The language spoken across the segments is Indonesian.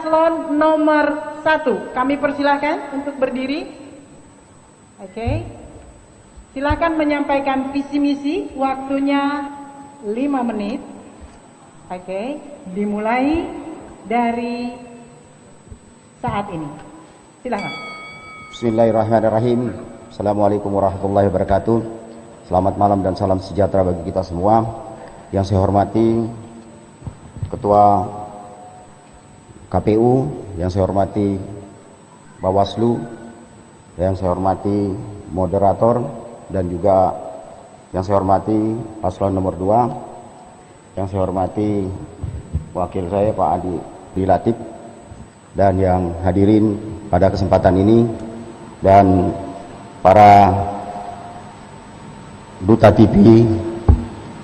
paslon nomor 1. Kami persilahkan untuk berdiri. Oke. Silakan menyampaikan visi misi, waktunya 5 menit. Oke, dimulai dari saat ini. Silakan. Bismillahirrahmanirrahim. Assalamualaikum warahmatullahi wabarakatuh. Selamat malam dan salam sejahtera bagi kita semua. Yang saya hormati Ketua KPU, yang saya hormati Bawaslu, yang saya hormati moderator, dan juga yang saya hormati paslon nomor 2, yang saya hormati wakil saya Pak Adi Latif, dan yang hadirin pada kesempatan ini, dan para duta TV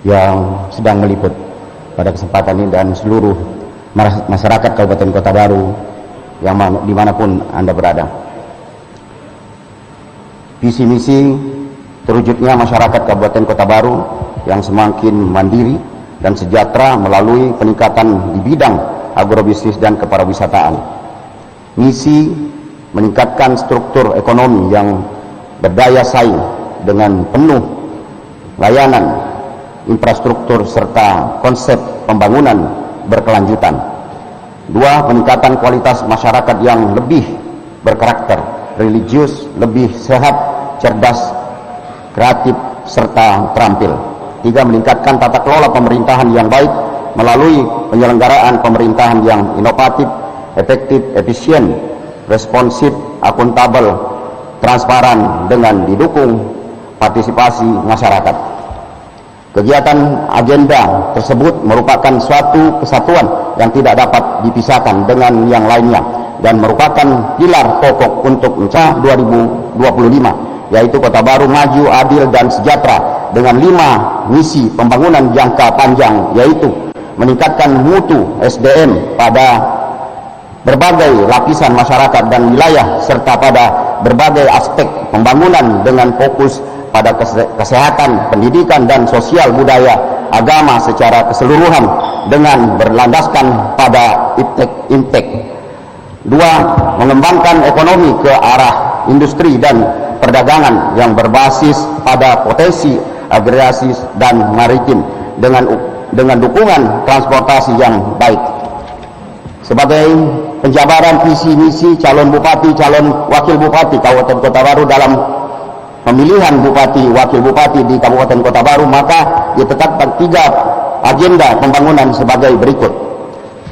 yang sedang meliput pada kesempatan ini, dan seluruh masyarakat Kabupaten Kota Baru yang dimanapun Anda berada. Visi misi terwujudnya masyarakat Kabupaten Kota Baru yang semakin mandiri dan sejahtera melalui peningkatan di bidang agrobisnis dan kepariwisataan. Misi meningkatkan struktur ekonomi yang berdaya saing dengan penuh layanan infrastruktur serta konsep pembangunan berkelanjutan. 2. Peningkatan kualitas masyarakat yang lebih berkarakter religius, lebih sehat, cerdas, kreatif, serta terampil. 3. Meningkatkan tata kelola pemerintahan yang baik melalui penyelenggaraan pemerintahan yang inovatif, efektif, efisien, responsif, akuntabel, transparan, dengan didukung partisipasi masyarakat. Kegiatan agenda tersebut merupakan suatu kesatuan yang tidak dapat dipisahkan dengan yang lainnya dan merupakan pilar pokok untuk mencapai 2025, yaitu Kota Baru maju, adil, dan sejahtera, dengan 5 misi pembangunan jangka panjang, yaitu meningkatkan mutu SDM pada berbagai lapisan masyarakat dan wilayah serta pada berbagai aspek pembangunan dengan fokus pada kesehatan, pendidikan, dan sosial budaya agama secara keseluruhan dengan berlandaskan pada impact. 2. Mengembangkan ekonomi ke arah industri dan perdagangan yang berbasis pada potensi agrarian dan maritim dengan dukungan transportasi yang baik. Sebagai penjabaran visi misi calon bupati, calon wakil bupati Kabupaten Kota Baru dalam pemilihan bupati wakil bupati di Kabupaten Kota Baru, maka ditetapkan 3 agenda pembangunan sebagai berikut.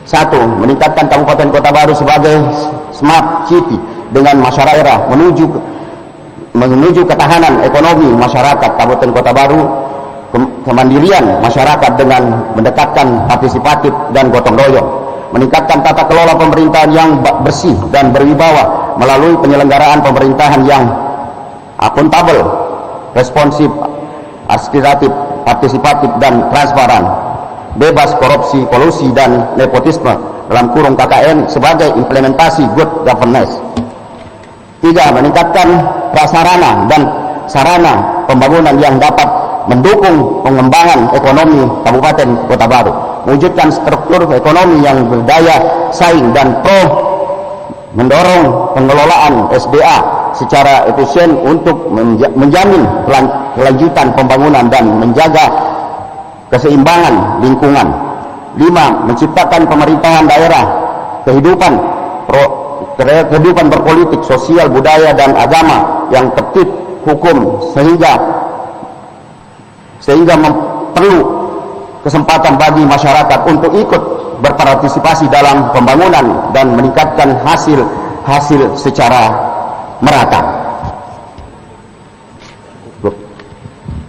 1. Meningkatkan Kabupaten Kota Baru sebagai smart city dengan masyarakat menuju ketahanan ekonomi masyarakat Kabupaten Kota Baru, kemandirian masyarakat dengan mendekatkan partisipatif dan gotong royong. Meningkatkan tata kelola pemerintahan yang bersih dan berwibawa melalui penyelenggaraan pemerintahan yang akuntabel, responsif, aspiratif, partisipatif, dan transparan, bebas korupsi, kolusi, dan nepotisme dalam kurung KKN sebagai implementasi good governance. 3. Meningkatkan prasarana dan sarana pembangunan yang dapat mendukung pengembangan ekonomi Kabupaten Kota Baru, mewujudkan struktur ekonomi yang berdaya saing dan mendorong pengelolaan SDA secara efisien untuk menjamin kelanjutan pembangunan dan menjaga keseimbangan lingkungan. 5. Menciptakan pemerintahan daerah, kehidupan berpolitik, sosial, budaya, dan agama yang tertib, hukum, sehingga perlu kesempatan bagi masyarakat untuk ikut berpartisipasi dalam pembangunan dan meningkatkan hasil secara merata.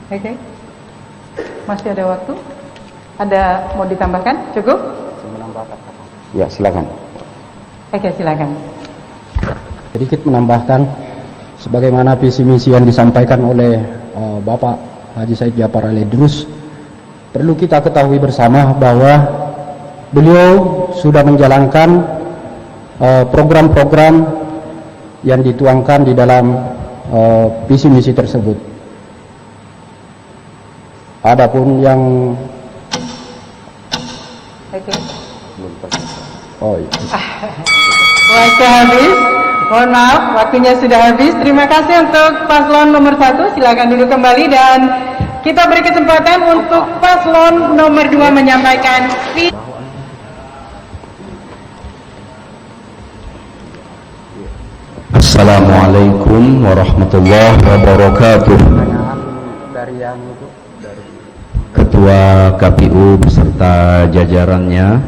Oke. Masih ada waktu? Ada mau ditambahkan? Cukup? Ya, silakan. Oke, silakan. Sedikit menambahkan, sebagaimana visi misi yang disampaikan oleh Bapak Haji Said Djafar Ali Idrus, perlu kita ketahui bersama bahwa beliau sudah menjalankan program-program yang dituangkan di dalam visi misi tersebut. Adapun yang Oh iya. Waktu habis. Mohon maaf, waktunya sudah habis. Terima kasih untuk paslon nomor 1. Silakan duduk kembali dan kita beri kesempatan untuk paslon nomor 2 menyampaikan Assalamualaikum warahmatullahi wabarakatuh. Ketua KPU beserta jajarannya,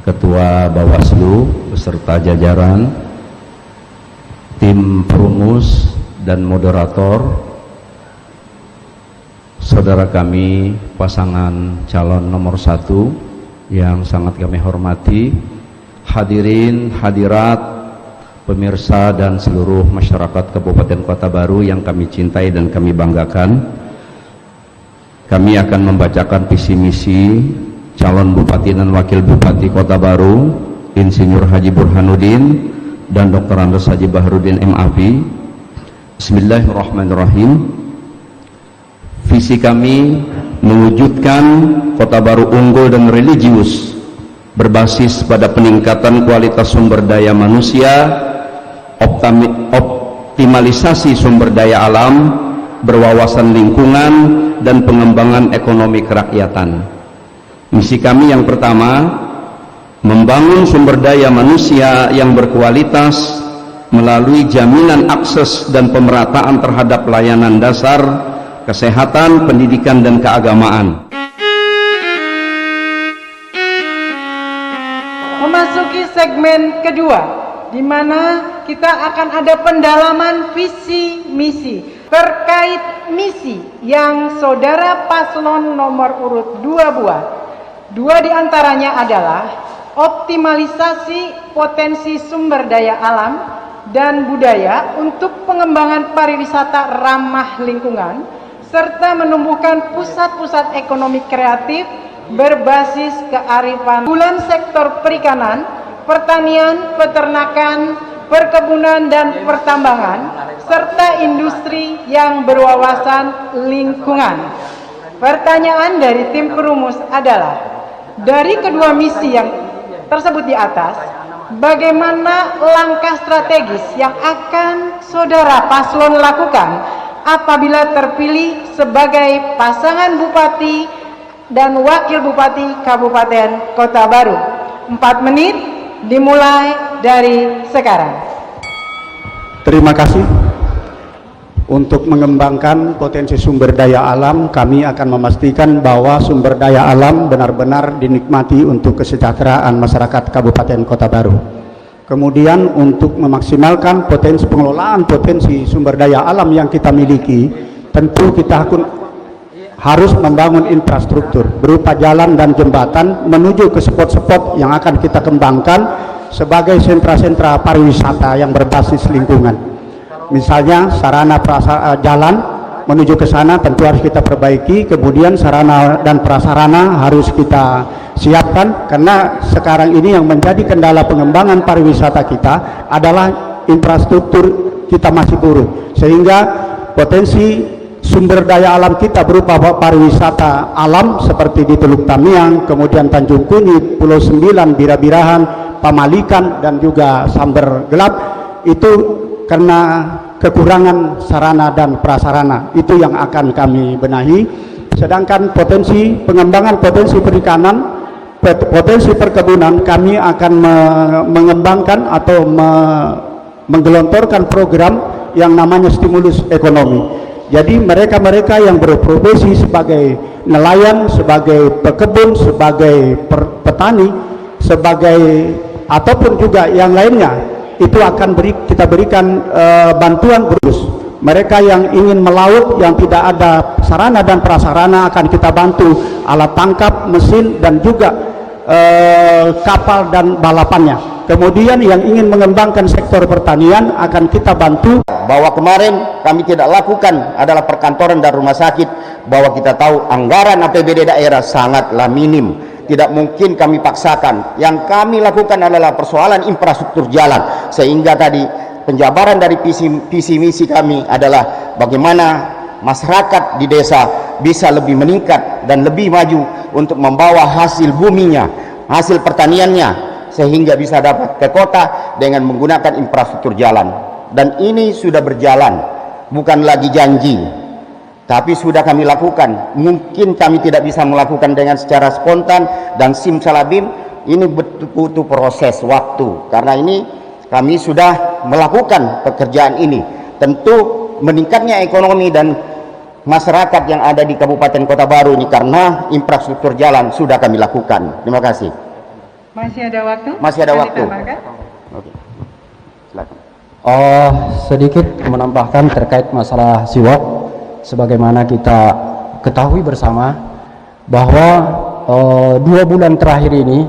Ketua Bawaslu beserta jajaran, tim perumus dan moderator, saudara kami pasangan calon nomor 1 yang sangat kami hormati, hadirin hadirat, pemirsa dan seluruh masyarakat Kabupaten Kota Baru yang kami cintai dan kami banggakan. Kami akan membacakan visi misi calon Bupati dan Wakil Bupati Kota Baru, Insinyur Haji Burhanuddin dan Dr. Andes Haji Baharudin MAV. Bismillahirrahmanirrahim. Visi kami mewujudkan Kota Baru unggul dan religius, berbasis pada peningkatan kualitas sumber daya manusia, optimalisasi sumber daya alam, berwawasan lingkungan, dan pengembangan ekonomi kerakyatan. Misi kami yang pertama, membangun sumber daya manusia yang berkualitas melalui jaminan akses dan pemerataan terhadap layanan dasar, kesehatan, pendidikan, dan keagamaan. memasuki segmen kedua, di mana kita akan ada pendalaman visi misi terkait misi yang saudara paslon nomor urut 2 buat. 2 diantaranya adalah optimalisasi potensi sumber daya alam dan budaya untuk pengembangan pariwisata ramah lingkungan, serta menumbuhkan pusat-pusat ekonomi kreatif berbasis kearifan unggulan sektor perikanan, pertanian, peternakan, perkebunan, dan pertambangan, serta industri yang berwawasan lingkungan. Pertanyaan dari tim perumus adalah, dari kedua misi yang tersebut di atas, bagaimana langkah strategis yang akan saudara paslon lakukan apabila terpilih sebagai pasangan bupati dan wakil bupati Kabupaten Kota Baru? 4 menit dimulai dari sekarang. Terima kasih. Untuk mengembangkan potensi sumber daya alam, kami akan memastikan bahwa sumber daya alam benar-benar dinikmati untuk kesejahteraan masyarakat Kabupaten Kota Baru. Kemudian untuk memaksimalkan potensi pengelolaan potensi sumber daya alam yang kita miliki, tentu kita harus membangun infrastruktur berupa jalan dan jembatan menuju ke spot-spot yang akan kita kembangkan sebagai sentra-sentra pariwisata yang berbasis lingkungan. Misalnya sarana jalan menuju ke sana tentu harus kita perbaiki, kemudian sarana dan prasarana harus kita siapkan, karena sekarang ini yang menjadi kendala pengembangan pariwisata kita adalah infrastruktur kita masih buruk, sehingga potensi sumber daya alam kita berupa pariwisata alam seperti di Teluk Tamiang, kemudian Tanjung Kunyit, Pulau Sembilan, Bira-Birahan, Pamalikan, dan juga Samber Gelap, itu karena kekurangan sarana dan prasarana. Itu yang akan kami benahi. Sedangkan pengembangan potensi perikanan, potensi perkebunan, kami akan mengembangkan atau menggelontorkan program yang namanya stimulus ekonomi. Jadi mereka-mereka yang berprofesi sebagai nelayan, sebagai pekebun, sebagai petani, sebagai ataupun juga yang lainnya, itu akan kita berikan bantuan berus. Mereka yang ingin melaut yang tidak ada sarana dan prasarana akan kita bantu alat tangkap, mesin, dan juga kapal dan balapannya. Kemudian yang ingin mengembangkan sektor pertanian akan kita bantu. Bahwa kemarin kami tidak lakukan adalah perkantoran dan rumah sakit, bahwa kita tahu anggaran APBD daerah sangatlah minim. Tidak mungkin kami paksakan. Yang kami lakukan adalah persoalan infrastruktur jalan, sehingga tadi penjabaran dari visi misi kami adalah bagaimana masyarakat di desa bisa lebih meningkat dan lebih maju untuk membawa hasil buminya, hasil pertaniannya sehingga bisa dapat ke kota dengan menggunakan infrastruktur jalan. Dan ini sudah berjalan, bukan lagi janji, tapi sudah kami lakukan. Mungkin kami tidak bisa melakukan dengan secara spontan dan simsalabim, ini butuh proses waktu. Karena ini kami sudah melakukan pekerjaan ini. Tentu meningkatnya ekonomi dan masyarakat yang ada di Kabupaten Kota Baru ini karena infrastruktur jalan sudah kami lakukan. Terima kasih. Masih ada waktu? Masih ada waktu. Oke. Silakan. Sedikit menambahkan terkait masalah siwak, sebagaimana kita ketahui bersama bahwa 2 bulan terakhir ini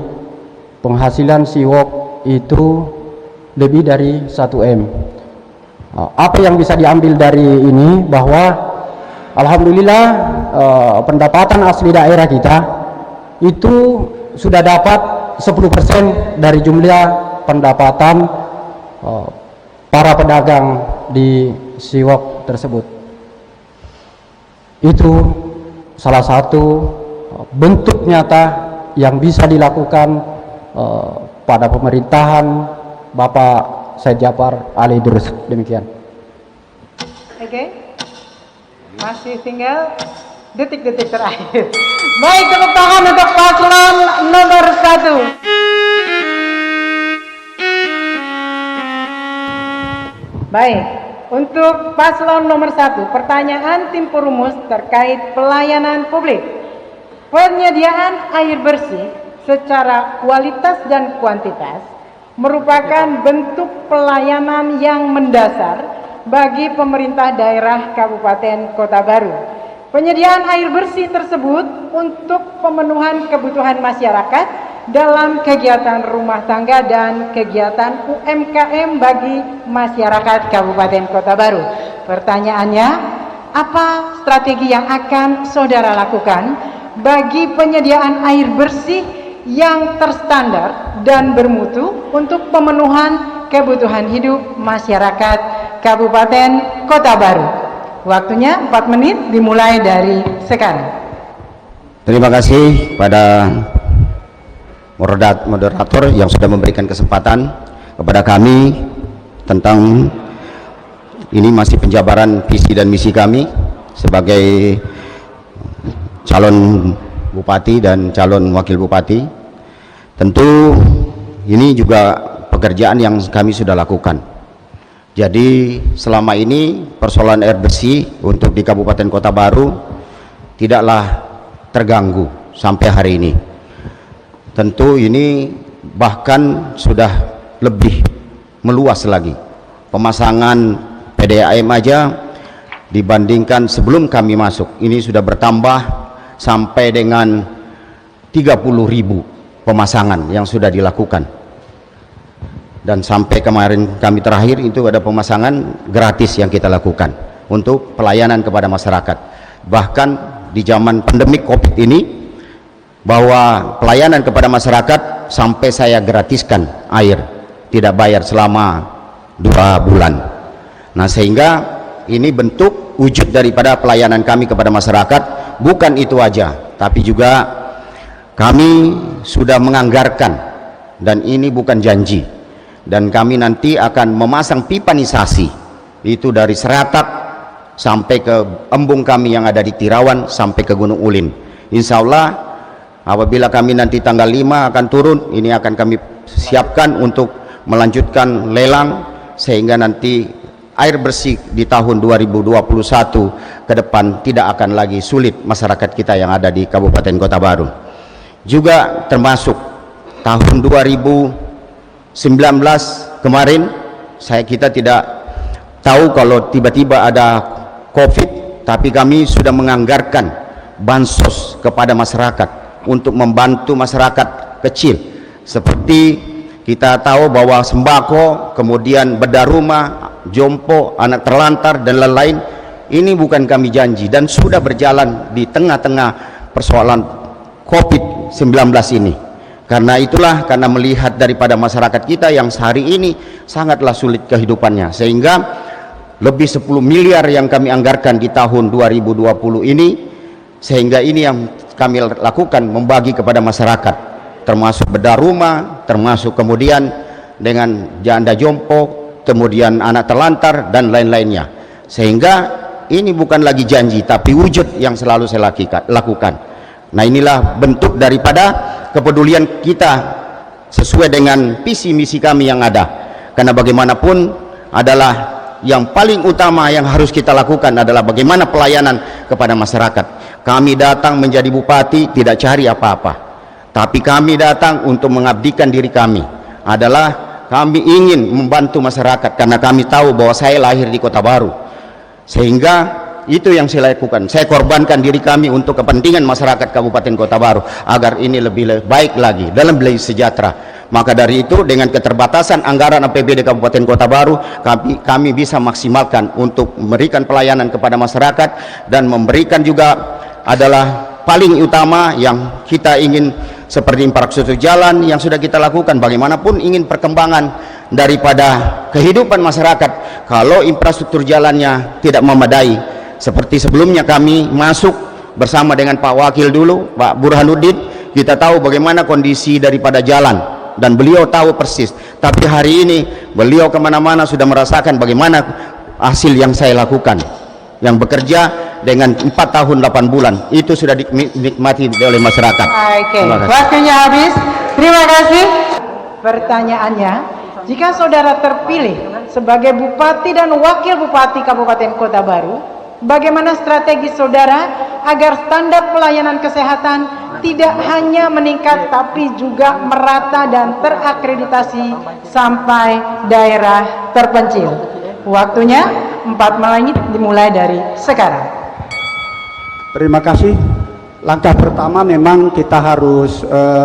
penghasilan siwak itu lebih dari 1 M. Apa yang bisa diambil dari ini bahwa alhamdulillah pendapatan asli daerah kita itu sudah dapat 10% dari jumlah pendapatan para pedagang di siwak tersebut. Itu salah satu bentuk nyata yang bisa dilakukan pada pemerintahan Bapak Said Djapar Ali Idrus. Demikian. Oke. Masih tinggal detik-detik terakhir. Baik, tepuk tangan untuk paslon nomor 1. Baik, untuk paslon nomor 1, pertanyaan tim perumus terkait pelayanan publik. Penyediaan air bersih secara kualitas dan kuantitas merupakan bentuk pelayanan yang mendasar bagi pemerintah daerah Kabupaten Kota Baru. Penyediaan air bersih tersebut untuk pemenuhan kebutuhan masyarakat dalam kegiatan rumah tangga dan kegiatan UMKM bagi masyarakat Kabupaten Kota Baru. Pertanyaannya, apa strategi yang akan saudara lakukan bagi penyediaan air bersih yang terstandar dan bermutu untuk pemenuhan kebutuhan hidup masyarakat Kabupaten Kota Baru? Waktunya 4 menit dimulai dari sekarang. Terima kasih pada moderator yang sudah memberikan kesempatan kepada kami tentang ini masih penjabaran visi dan misi kami sebagai calon bupati dan calon wakil bupati. Tentu ini juga pekerjaan yang kami sudah lakukan. Jadi selama ini persoalan air bersih untuk di Kabupaten Kota Baru tidaklah terganggu sampai hari ini. Tentu ini bahkan sudah lebih meluas lagi. Pemasangan PDAM aja dibandingkan sebelum kami masuk ini sudah bertambah sampai dengan 30.000 pemasangan yang sudah dilakukan. Dan sampai kemarin kami terakhir itu ada pemasangan gratis yang kita lakukan untuk pelayanan kepada masyarakat. Bahkan di zaman pandemik COVID ini, bahwa pelayanan kepada masyarakat sampai saya gratiskan air tidak bayar selama 2 bulan. Nah, sehingga ini bentuk wujud daripada pelayanan kami kepada masyarakat. Bukan itu aja, tapi juga kami sudah menganggarkan, dan ini bukan janji, dan kami nanti akan memasang pipanisasi itu dari Seratak sampai ke embung kami yang ada di Tirawan sampai ke Gunung Ulin. Insya Allah apabila kami nanti tanggal 5 akan turun, ini akan kami siapkan untuk melanjutkan lelang sehingga nanti air bersih di tahun 2021 ke depan tidak akan lagi sulit masyarakat kita yang ada di Kabupaten Kota Baru. Juga termasuk tahun 2019 kemarin kita tidak tahu kalau tiba-tiba ada COVID, tapi kami sudah menganggarkan bansos kepada masyarakat untuk membantu masyarakat kecil. Seperti kita tahu bahwa sembako, kemudian bedah rumah, jompo, anak terlantar dan lain-lain, ini bukan kami janji dan sudah berjalan di tengah-tengah persoalan COVID-19 ini. Karena itulah, karena melihat daripada masyarakat kita yang sehari ini sangatlah sulit kehidupannya, sehingga lebih 10 miliar yang kami anggarkan di tahun 2020 ini, sehingga ini yang kami lakukan, membagi kepada masyarakat. termasuk bedah rumah, termasuk kemudian dengan janda jompo, kemudian anak terlantar dan lain-lainnya. Sehingga ini bukan lagi janji tapi wujud yang selalu saya lakukan. Nah, inilah bentuk daripada kepedulian kita sesuai dengan visi misi kami yang ada. Karena bagaimanapun adalah yang paling utama yang harus kita lakukan adalah bagaimana pelayanan kepada masyarakat. Kami datang menjadi bupati tidak cari apa-apa, tapi kami datang untuk mengabdikan diri kami. Adalah kami ingin membantu masyarakat karena kami tahu bahwa saya lahir di Kota Baru, sehingga itu yang saya lakukan. Saya korbankan diri kami untuk kepentingan masyarakat Kabupaten Kota Baru agar ini lebih baik lagi dalam lebih sejahtera. Maka dari itu, dengan keterbatasan anggaran APBD Kabupaten Kota Baru, kami bisa maksimalkan untuk memberikan pelayanan kepada masyarakat dan memberikan juga adalah paling utama yang kita ingin seperti infrastruktur jalan yang sudah kita lakukan. Bagaimanapun ingin perkembangan daripada kehidupan masyarakat, kalau infrastruktur jalannya tidak memadai, seperti sebelumnya kami masuk bersama dengan Pak Wakil dulu, Pak Burhanuddin, kita tahu bagaimana kondisi daripada jalan dan beliau tahu persis. Tapi hari ini beliau kemana-mana sudah merasakan bagaimana hasil yang saya lakukan, yang bekerja dengan 4 tahun 8 bulan itu sudah dinikmati oleh masyarakat. Oke, waktunya habis. Terima kasih. Pertanyaannya, jika saudara terpilih sebagai bupati dan wakil bupati Kabupaten Kota Baru, bagaimana strategi saudara agar standar pelayanan kesehatan tidak hanya meningkat tapi juga merata dan terakreditasi sampai daerah terpencil? Waktunya 4 menit dimulai dari sekarang. Terima kasih. Langkah pertama memang kita harus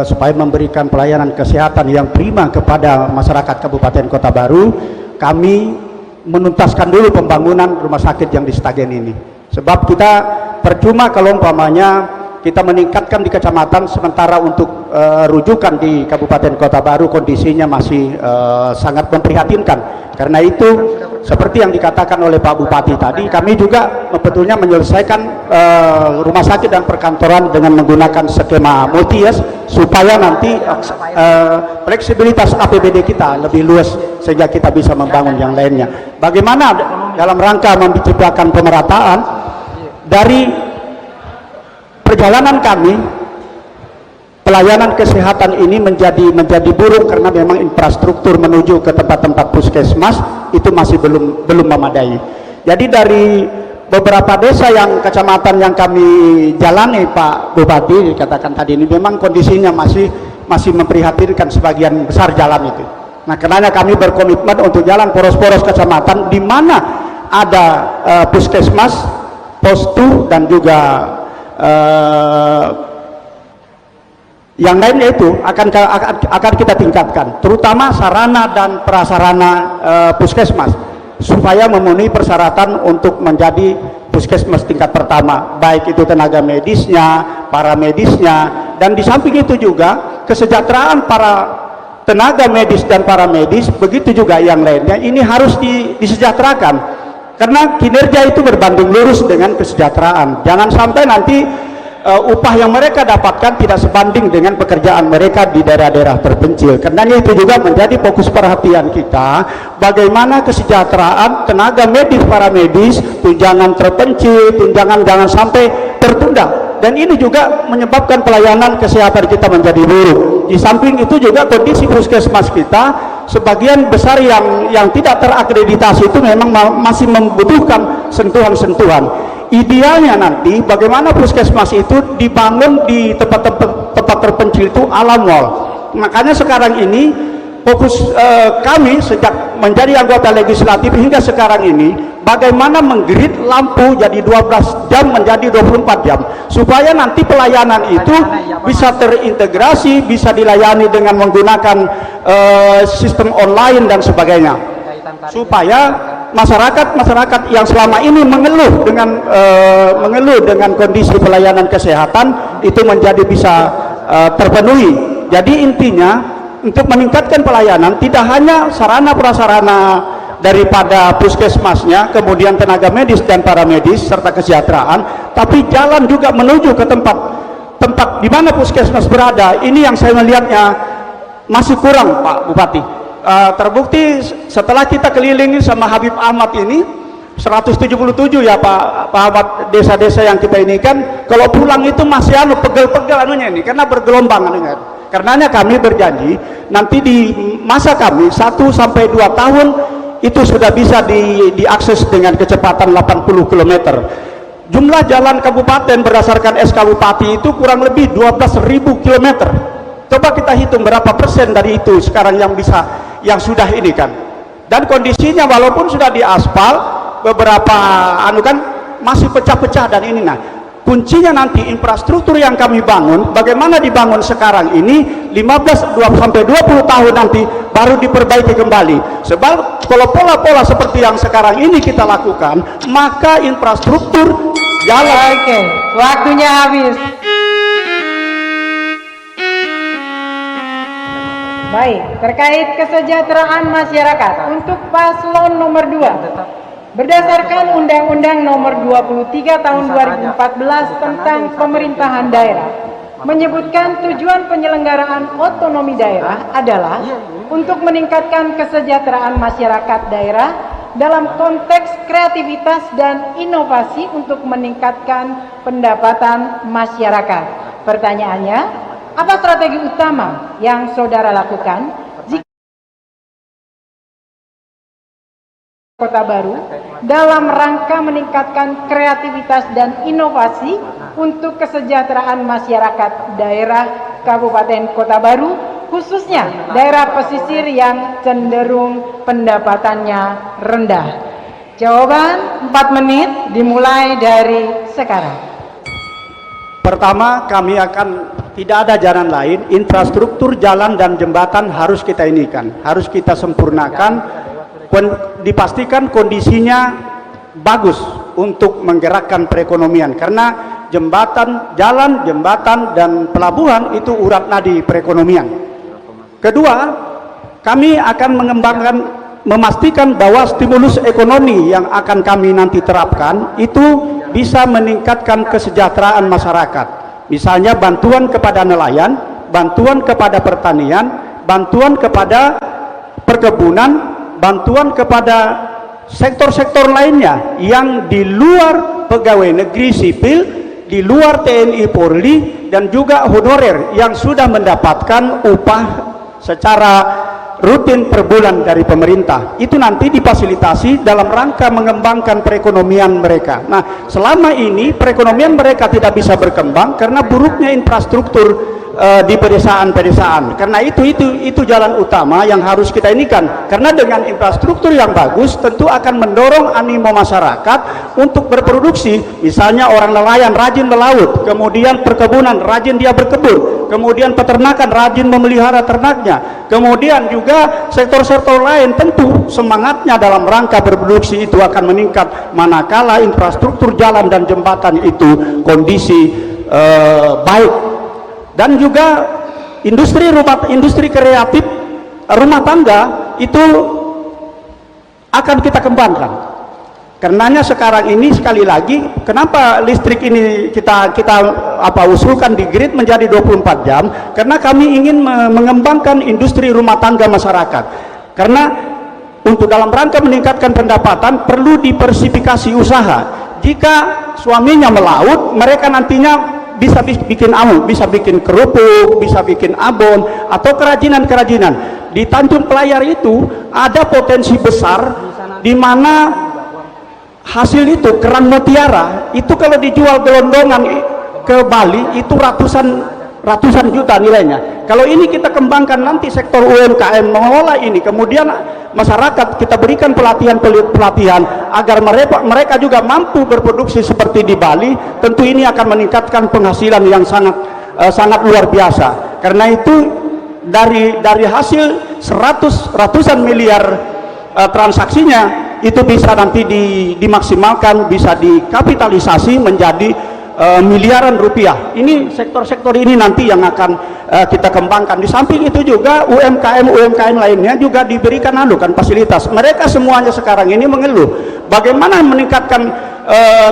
supaya memberikan pelayanan kesehatan yang prima kepada masyarakat Kabupaten Kota Baru, kami menuntaskan dulu pembangunan rumah sakit yang di Setagen ini. Sebab kita percuma kalau umpamanya kita meningkatkan di kecamatan sementara untuk rujukan di Kabupaten Kota Baru kondisinya masih sangat memprihatinkan. Karena itu seperti yang dikatakan oleh Pak Bupati tadi, kami juga sebetulnya menyelesaikan rumah sakit dan perkantoran dengan menggunakan skema multi-yes supaya nanti fleksibilitas APBD kita lebih luas sehingga kita bisa membangun yang lainnya. Bagaimana dalam rangka menciptakan pemerataan dari perjalanan kami, pelayanan kesehatan ini menjadi buruk karena memang infrastruktur menuju ke tempat-tempat puskesmas itu masih belum memadai. Jadi dari beberapa desa yang kecamatan yang kami jalani, Pak Bupati dikatakan tadi ini memang kondisinya masih memprihatinkan sebagian besar jalan itu. Nah, karenanya kami berkomitmen untuk jalan poros-poros kecamatan di mana ada puskesmas, postu dan juga yang lainnya itu akan kita tingkatkan, terutama sarana dan prasarana puskesmas supaya memenuhi persyaratan untuk menjadi puskesmas tingkat pertama, baik itu tenaga medisnya, paramedisnya, dan di samping itu juga kesejahteraan para tenaga medis dan paramedis, begitu juga yang lainnya ini harus disejahterakan. Karena kinerja itu berbanding lurus dengan kesejahteraan. Jangan sampai nanti upah yang mereka dapatkan tidak sebanding dengan pekerjaan mereka di daerah-daerah terpencil. Karena itu juga menjadi fokus perhatian kita, bagaimana kesejahteraan tenaga medis, paramedis, tunjangan terpencil, tunjangan jangan sampai tertunda. Dan ini juga menyebabkan pelayanan kesehatan kita menjadi buruk. Di samping itu juga kondisi puskesmas kita sebagian besar yang tidak terakreditasi itu memang masih membutuhkan sentuhan-sentuhan. Idealnya nanti bagaimana puskesmas itu dibangun di tempat terpencil itu ala mall. Makanya sekarang ini fokus kami sejak menjadi anggota legislatif hingga sekarang ini, bagaimana menggrid lampu jadi 12 jam menjadi 24 jam supaya nanti pelayanan itu bisa terintegrasi, bisa dilayani dengan menggunakan sistem online dan sebagainya, supaya masyarakat yang selama ini mengeluh dengan kondisi pelayanan kesehatan itu menjadi bisa terpenuhi. Jadi intinya untuk meningkatkan pelayanan tidak hanya sarana prasarana daripada puskesmasnya, kemudian tenaga medis dan paramedis serta kesejahteraan, tapi jalan juga menuju ke tempat tempat di mana puskesmas berada, ini yang saya melihatnya masih kurang, Pak Bupati. Terbukti setelah kita kelilingi sama Habib Ahmad ini 177 ya Pak Ahmad, desa-desa yang kita ini kan, kalau pulang itu masih pegel-pegel anunya ini karena bergelombang anunya. Karenanya kami berjanji nanti di masa kami 1 sampai 2 tahun itu sudah bisa diakses dengan kecepatan 80 km. Jumlah jalan kabupaten berdasarkan SK Bupati itu kurang lebih 12.000 km. Coba kita hitung berapa persen dari itu sekarang yang sudah ini kan. Dan kondisinya walaupun sudah diaspal, beberapa masih pecah-pecah dan ini. Nah, kuncinya nanti infrastruktur yang kami bangun, bagaimana dibangun sekarang ini 15 sampai 20 tahun nanti baru diperbaiki kembali. Sebab kalau pola-pola seperti yang sekarang ini kita lakukan, maka infrastruktur jalan. Oke, waktunya habis. Baik, terkait kesejahteraan masyarakat untuk paslon nomor 2. Berdasarkan Undang-Undang Nomor 23 Tahun 2014 tentang Pemerintahan Daerah, menyebutkan tujuan penyelenggaraan otonomi daerah adalah untuk meningkatkan kesejahteraan masyarakat daerah dalam konteks kreativitas dan inovasi untuk meningkatkan pendapatan masyarakat. Pertanyaannya, apa strategi utama yang saudara lakukan jika Kota Baru dalam rangka meningkatkan kreativitas dan inovasi untuk kesejahteraan masyarakat daerah Kabupaten Kota Baru, khususnya daerah pesisir yang cenderung pendapatannya rendah? Jawaban 4 menit dimulai dari sekarang. Pertama, kami tidak ada jalan lain, infrastruktur jalan dan jembatan harus kita inikan, harus kita sempurnakan, dipastikan kondisinya bagus untuk menggerakkan perekonomian, karena jalan, jembatan dan pelabuhan itu urat nadi perekonomian. Kedua, kami akan memastikan bahwa stimulus ekonomi yang akan kami nanti terapkan itu bisa meningkatkan kesejahteraan masyarakat. Misalnya bantuan kepada nelayan, bantuan kepada pertanian, bantuan kepada perkebunan, bantuan kepada sektor-sektor lainnya yang di luar pegawai negeri sipil, di luar TNI Polri, dan juga honorer yang sudah mendapatkan upah secara rutin per bulan dari pemerintah. Itu nanti difasilitasi dalam rangka mengembangkan perekonomian mereka. Nah, selama ini perekonomian mereka tidak bisa berkembang karena buruknya infrastruktur di pedesaan-pedesaan. Karena itu jalan utama yang harus kita inikan. Karena dengan infrastruktur yang bagus tentu akan mendorong animo masyarakat untuk berproduksi. Misalnya orang nelayan rajin melaut, kemudian perkebunan rajin dia berkebun, kemudian peternakan rajin memelihara ternaknya, kemudian juga sektor-sektor lain tentu semangatnya dalam rangka berproduksi itu akan meningkat manakala infrastruktur jalan dan jembatan itu kondisi baik. Dan juga industri kreatif rumah tangga itu akan kita kembangkan. Karenanya sekarang ini sekali lagi, kenapa listrik ini kita usulkan di grid menjadi 24 jam? Karena kami ingin mengembangkan industri rumah tangga masyarakat. Karena untuk dalam rangka meningkatkan pendapatan perlu diversifikasi usaha. Jika suaminya melaut, mereka nantinya bisa bikin bisa bikin kerupuk, bisa bikin abon atau kerajinan-kerajinan. Di Tanjung Pelayar itu ada potensi besar di mana hasil itu kerang mutiara itu kalau dijual gelondongan ke Bali itu ratusan juta nilainya. Kalau ini kita kembangkan nanti sektor UMKM mengelola ini, kemudian masyarakat kita berikan pelatihan agar mereka juga mampu berproduksi seperti di Bali, tentu ini akan meningkatkan penghasilan yang sangat luar biasa. Karena itu dari hasil ratusan miliar transaksinya itu bisa nanti dimaksimalkan, bisa dikapitalisasi menjadi miliaran rupiah. Ini sektor-sektor ini nanti yang akan kita kembangkan. Di samping itu juga UMKM lainnya juga diberikan fasilitas. Mereka semuanya sekarang ini mengeluh bagaimana meningkatkan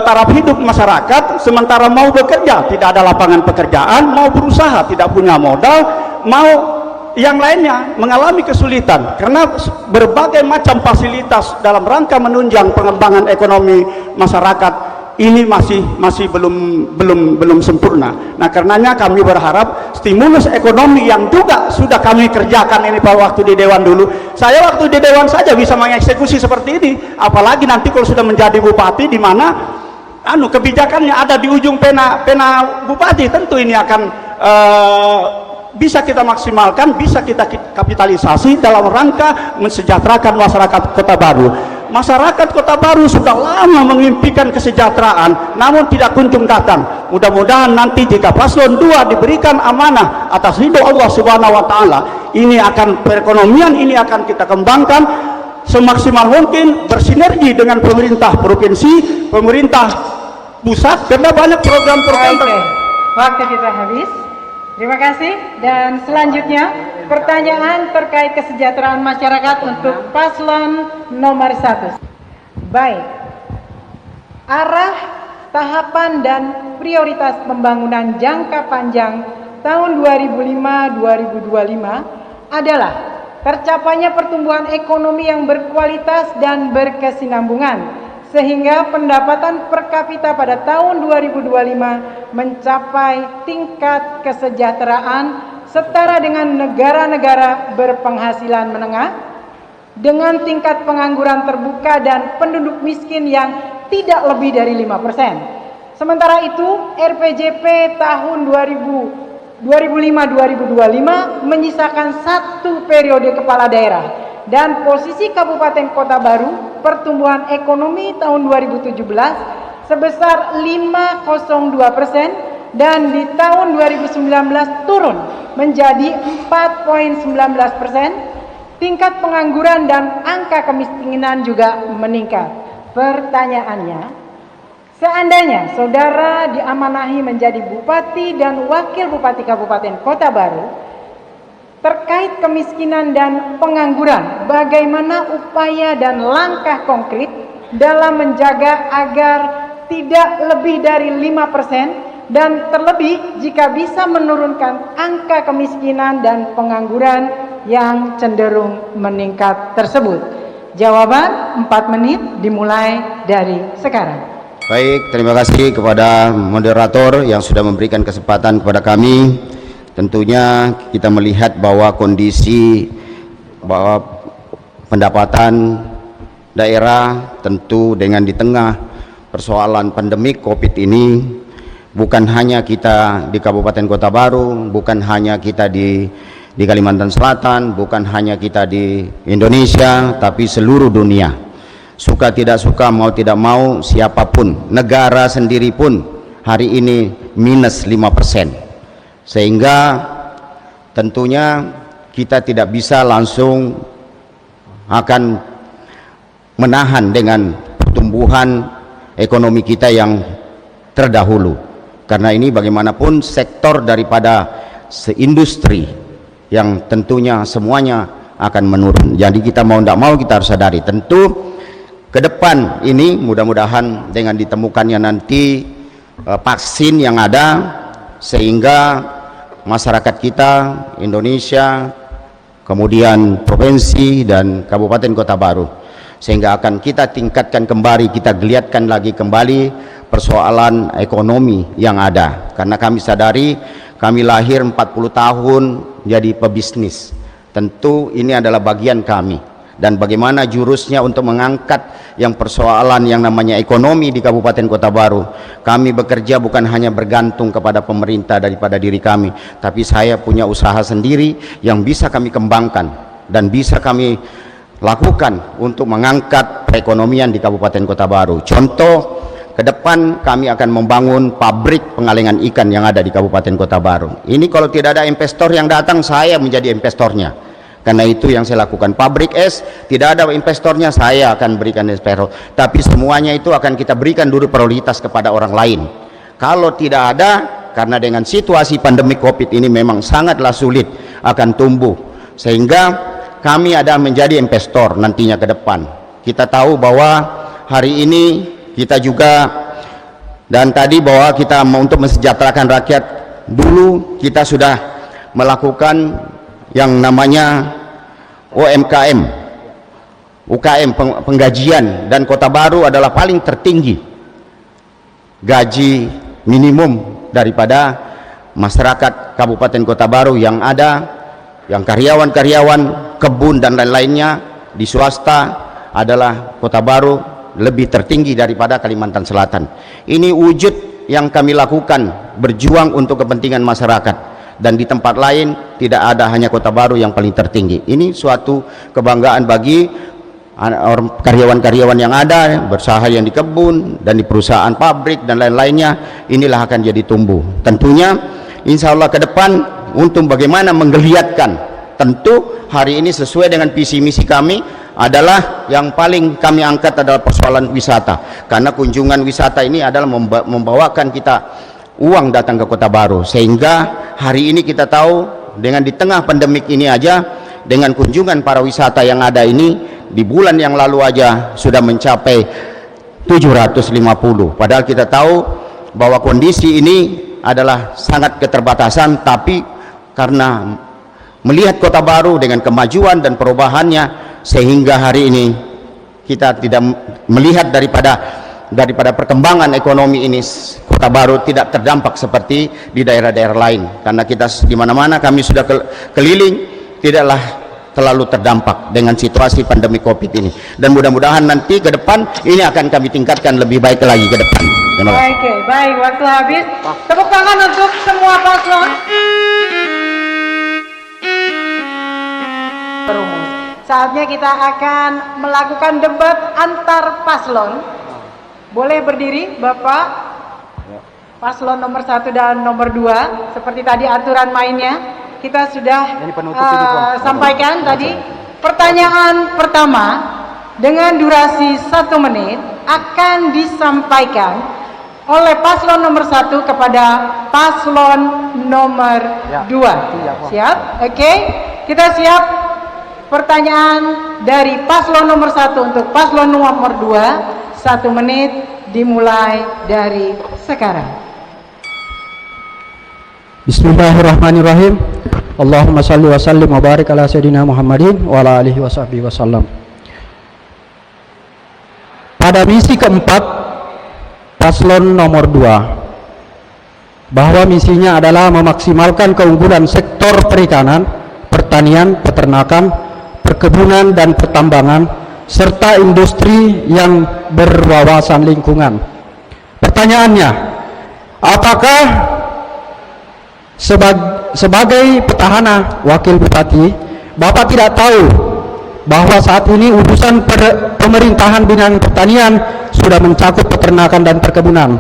taraf hidup masyarakat, sementara mau bekerja tidak ada lapangan pekerjaan, mau berusaha tidak punya modal, mau yang lainnya mengalami kesulitan karena berbagai macam fasilitas dalam rangka menunjang pengembangan ekonomi masyarakat ini masih belum sempurna. Nah, karenanya kami berharap stimulus ekonomi yang juga sudah kami kerjakan ini pada waktu di Dewan dulu. Saya waktu di Dewan saja bisa mengeksekusi seperti ini, apalagi nanti kalau sudah menjadi bupati, di mana kebijakannya ada di ujung pena bupati, tentu ini akan bisa kita maksimalkan, bisa kita kapitalisasi dalam rangka mensejahterakan masyarakat Kota Baru. Masyarakat Kota Baru sudah lama mengimpikan kesejahteraan, namun tidak kunjung datang. Mudah-mudahan nanti jika paslon 2 diberikan amanah atas ridho Allah Subhanahu wa Ta'ala, ini akan perekonomian ini akan kita kembangkan semaksimal mungkin, bersinergi dengan pemerintah provinsi, pemerintah pusat, karena banyak program-program. Waktu kita habis. Terima kasih. Dan selanjutnya pertanyaan terkait kesejahteraan masyarakat untuk paslon nomor 1. Baik. Arah, tahapan dan prioritas pembangunan jangka panjang tahun 2005-2025 adalah tercapainya pertumbuhan ekonomi yang berkualitas dan berkesinambungan, sehingga pendapatan per kapita pada tahun 2025 mencapai tingkat kesejahteraan setara dengan negara-negara berpenghasilan menengah, dengan tingkat pengangguran terbuka dan penduduk miskin yang tidak lebih dari 5%. Sementara itu, RPJP tahun 2005-2025 menyisakan 1 periode kepala daerah, dan posisi Kabupaten Kota Baru pertumbuhan ekonomi tahun 2017 sebesar 5,02%, dan di tahun 2019 turun menjadi 4,19%. Tingkat pengangguran dan angka kemiskinan juga meningkat. Pertanyaannya, seandainya saudara diamanahi menjadi bupati dan wakil bupati Kabupaten Kota Baru, terkait kemiskinan dan pengangguran, bagaimana upaya dan langkah konkret dalam menjaga agar tidak lebih dari 5%, dan terlebih jika bisa menurunkan angka kemiskinan dan pengangguran yang cenderung meningkat tersebut? Jawaban 4 menit dimulai dari sekarang. Baik, terima kasih kepada moderator yang sudah memberikan kesempatan kepada kami. Tentunya kita melihat bahwa kondisi bahwa pendapatan daerah tentu dengan di tengah persoalan pandemik COVID ini, bukan hanya kita di Kabupaten Kota Baru, bukan hanya kita di Kalimantan Selatan, bukan hanya kita di Indonesia, tapi seluruh dunia. Suka tidak suka, mau tidak mau, siapapun, negara sendiri pun hari ini minus 5%. Sehingga tentunya kita tidak bisa langsung akan menahan dengan pertumbuhan ekonomi kita yang terdahulu, karena ini bagaimanapun sektor daripada seindustri yang tentunya semuanya akan menurun. Jadi kita mau tidak mau kita harus sadari, tentu ke depan ini mudah-mudahan dengan ditemukannya nanti vaksin yang ada, sehingga masyarakat kita Indonesia, kemudian provinsi dan Kabupaten Kota Baru, sehingga akan kita tingkatkan kembali, kita geliatkan lagi kembali persoalan ekonomi yang ada. Karena kami sadari, kami lahir 40 tahun jadi pebisnis, tentu ini adalah bagian kami, dan bagaimana jurusnya untuk mengangkat yang persoalan yang namanya ekonomi di Kabupaten Kota Baru. Kami bekerja bukan hanya bergantung kepada pemerintah daripada diri kami, tapi saya punya usaha sendiri yang bisa kami kembangkan dan bisa kami lakukan untuk mengangkat perekonomian di Kabupaten Kota Baru. Contoh, ke depan kami akan membangun pabrik pengalengan ikan yang ada di Kabupaten Kota Baru. Ini kalau tidak ada investor yang datang, saya menjadi investornya. Karena itu yang saya lakukan. Pabrik es, tidak ada investornya, saya akan berikan investor. Tapi semuanya itu akan kita berikan dulu prioritas kepada orang lain. Kalau tidak ada, karena dengan situasi pandemi COVID ini memang sangatlah sulit akan tumbuh. Sehingga kami ada menjadi investor nantinya ke depan. Kita tahu bahwa hari ini kita juga, dan tadi bahwa kita untuk mensejahterakan rakyat, dulu kita sudah melakukan yang namanya UMKM, penggajian, dan Kota Baru adalah paling tertinggi gaji minimum daripada masyarakat Kabupaten Kota Baru yang ada, yang karyawan-karyawan kebun dan lain-lainnya di swasta adalah Kota Baru lebih tertinggi daripada Kalimantan Selatan. Ini wujud yang kami lakukan, berjuang untuk kepentingan masyarakat, dan di tempat lain tidak ada, hanya Kota Baru yang paling tertinggi. Ini suatu kebanggaan bagi karyawan-karyawan yang ada, berusaha yang di kebun dan di perusahaan pabrik dan lain-lainnya. Inilah akan jadi tumbuh. Tentunya insya Allah ke depan untuk bagaimana menggeliatkan, tentu hari ini sesuai dengan visi misi kami adalah yang paling kami angkat adalah persoalan wisata, karena kunjungan wisata ini adalah membawakan kita uang datang ke Kota Baru, sehingga hari ini kita tahu dengan di tengah pandemik ini aja, dengan kunjungan para wisata yang ada ini di bulan yang lalu aja sudah mencapai 750, padahal kita tahu bahwa kondisi ini adalah sangat keterbatasan, tapi karena melihat Kota Baru dengan kemajuan dan perubahannya, sehingga hari ini kita tidak melihat daripada perkembangan ekonomi ini, Kota Baru tidak terdampak seperti di daerah-daerah lain, karena kita di mana-mana kami sudah keliling tidaklah terlalu terdampak dengan situasi pandemi Covid ini, dan mudah-mudahan nanti ke depan ini akan kami tingkatkan lebih baik lagi ke depan. Oke, baik, waktu habis. Tepuk tangan untuk semua paslon. Saatnya kita akan melakukan debat antar paslon. Boleh berdiri Bapak paslon nomor 1 dan nomor 2, seperti tadi aturan mainnya kita sudah sampaikan tadi. Pertanyaan pertama dengan durasi 1 menit akan disampaikan oleh paslon nomor 1 kepada paslon nomor 2. Siap? Oke, kita siap. Pertanyaan dari paslon nomor 1 untuk paslon nomor 2, 1 menit dimulai dari sekarang. Bismillahirrahmanirrahim. Allahumma salli wa sallim wa barik ala sayyidina Muhammadin wa ala alihi wa sahbihi wasallam. Pada misi keempat paslon nomor 2, bahwa misinya adalah memaksimalkan keunggulan sektor perikanan, pertanian, peternakan, perkebunan dan pertambangan, serta industri yang berwawasan lingkungan. Pertanyaannya, apakah sebagai petahana wakil bupati, Bapak tidak tahu bahwa saat ini urusan pemerintahan bidang pertanian sudah mencakup peternakan dan perkebunan?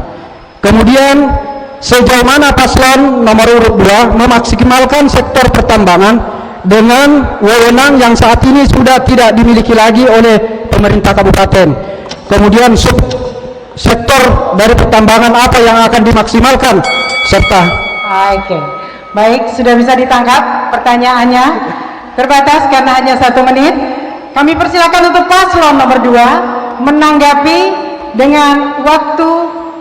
Kemudian sejauh mana paslon nomor urut 2 memaksimalkan sektor pertambangan dengan wewenang yang saat ini sudah tidak dimiliki lagi oleh pemerintah kabupaten? Kemudian sektor dari pertambangan apa yang akan dimaksimalkan, serta Oke, baik, sudah bisa ditangkap pertanyaannya. Terbatas karena hanya 1 menit. Kami persilakan untuk paslon nomor 2 menanggapi dengan waktu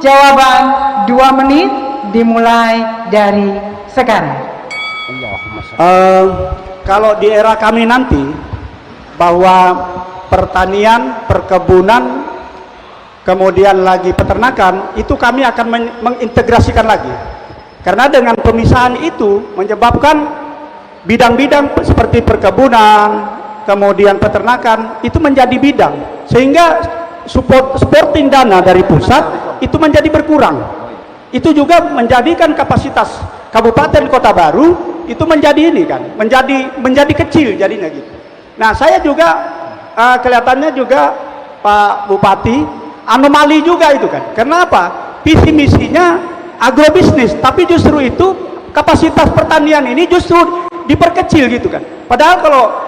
jawaban 2 menit dimulai dari sekarang. Kalau di era kami nanti, bahwa pertanian, perkebunan, kemudian lagi peternakan, itu kami akan mengintegrasikan lagi. Karena dengan pemisahan itu menyebabkan bidang-bidang seperti perkebunan, kemudian peternakan itu menjadi bidang, sehingga supporting dana dari pusat itu menjadi berkurang. Itu juga menjadikan kapasitas Kabupaten Kota Baru itu menjadi ini kan, menjadi kecil jadinya gitu. Nah, saya juga kelihatannya juga Pak Bupati anomali juga itu kan. Kenapa? Visi misinya agrobisnis, tapi justru itu kapasitas pertanian ini justru diperkecil gitu kan. Padahal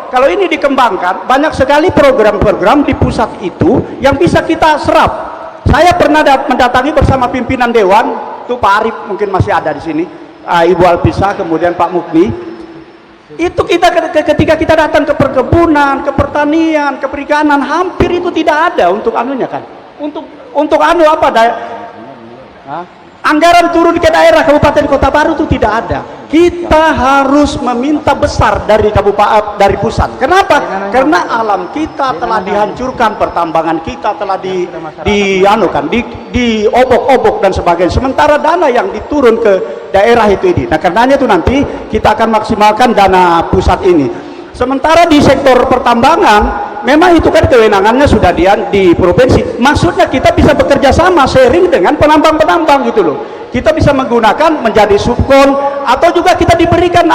kalau ini dikembangkan, banyak sekali program-program di pusat itu yang bisa kita serap. Saya pernah mendatangi bersama pimpinan dewan, itu Pak Arif mungkin masih ada di sini, Ibu Alpisa, kemudian Pak Mukni. Itu ketika kita datang ke perkebunan, ke pertanian, ke perikanan, hampir itu tidak ada untuk anunya kan. Untuk anu apa anggaran turun ke daerah Kabupaten Kota Baru itu tidak ada. Kita harus meminta besar dari dari pusat. Kenapa? Karena alam kita telah dihancurkan, pertambangan kita telah diobok-obok dan sebagainya. Sementara dana yang diturun ke daerah itu ini. Nah, karenanya itu nanti kita akan maksimalkan dana pusat ini. Sementara di sektor pertambangan, memang itu kan kewenangannya sudah di provinsi. Maksudnya kita bisa bekerja sama, sharing dengan penambang-penambang gitu loh. Kita bisa menggunakan menjadi subkon, atau juga kita diberikan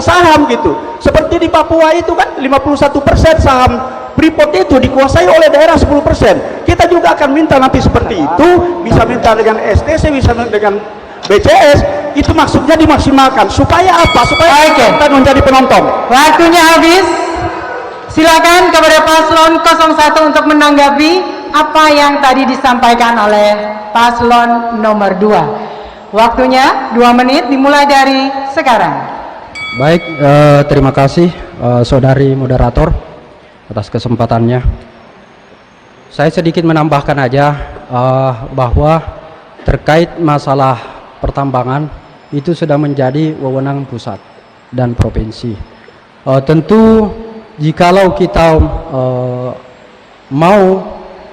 saham gitu. Seperti di Papua itu kan 51% saham Freeport itu dikuasai oleh daerah 10%. Kita juga akan minta nanti seperti itu, bisa minta dengan STC, bisa dengan BCS, itu maksudnya dimaksimalkan. Supaya apa? Supaya kita menjadi penonton. Waktunya habis. Silakan kepada paslon 01 untuk menanggapi apa yang tadi disampaikan oleh paslon nomor 2. Waktunya 2 menit dimulai dari sekarang. Baik, terima kasih saudari moderator atas kesempatannya. Saya sedikit menambahkan aja bahwa terkait masalah pertambangan itu sudah menjadi wewenang pusat dan provinsi. Tentu jikalau kita mau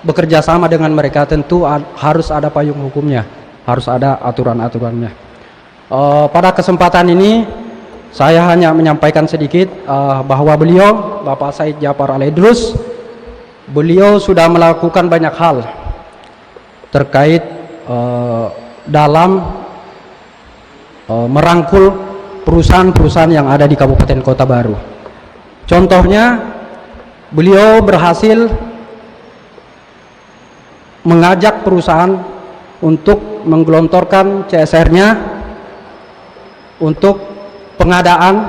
bekerja sama dengan mereka, tentu harus ada payung hukumnya, harus ada aturan-aturannya. Pada kesempatan ini saya hanya menyampaikan sedikit bahwa beliau, Bapak Said Djapar Ali Idrus, beliau sudah melakukan banyak hal terkait dalam merangkul perusahaan-perusahaan yang ada di Kabupaten Kota Baru. Contohnya, beliau berhasil mengajak perusahaan untuk menggelontorkan CSR-nya untuk pengadaan,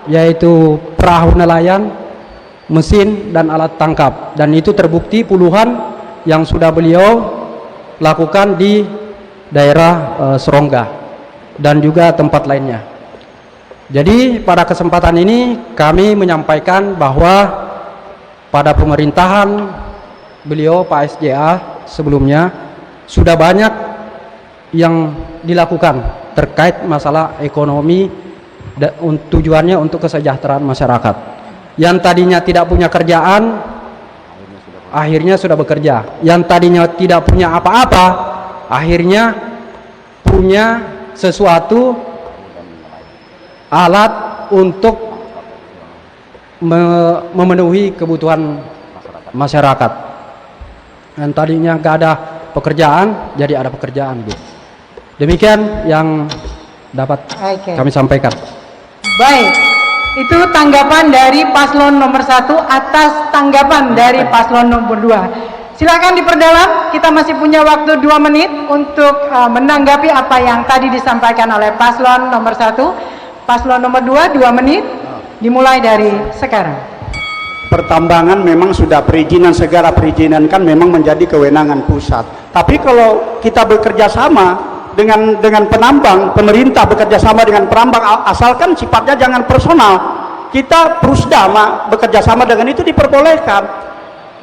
yaitu perahu nelayan, mesin, dan alat tangkap. Dan itu terbukti puluhan yang sudah beliau lakukan di daerah Serongga dan juga tempat lainnya. Jadi pada kesempatan ini kami menyampaikan bahwa pada pemerintahan beliau Pak SJA sebelumnya sudah banyak yang dilakukan terkait masalah ekonomi, tujuannya untuk kesejahteraan masyarakat. Yang tadinya tidak punya kerjaan, akhirnya sudah bekerja. Yang tadinya tidak punya apa-apa, akhirnya punya sesuatu, alat untuk memenuhi kebutuhan masyarakat. Yang tadinya nggak ada pekerjaan, jadi ada pekerjaan, Bu. Demikian yang dapat kami sampaikan. Baik, itu tanggapan dari paslon nomor 1 atas tanggapan dari paslon nomor 2. Silakan diperdalam, kita masih punya waktu 2 menit untuk menanggapi apa yang tadi disampaikan oleh paslon nomor 1. Paslon nomor 2, 2 menit, dimulai dari sekarang. Pertambangan memang sudah perizinan, segala perizinan kan memang menjadi kewenangan pusat. Tapi kalau kita bekerja sama dengan penambang, pemerintah bekerja sama dengan penambang, asalkan sifatnya jangan personal. Kita Prusda bekerja sama dengan itu diperbolehkan.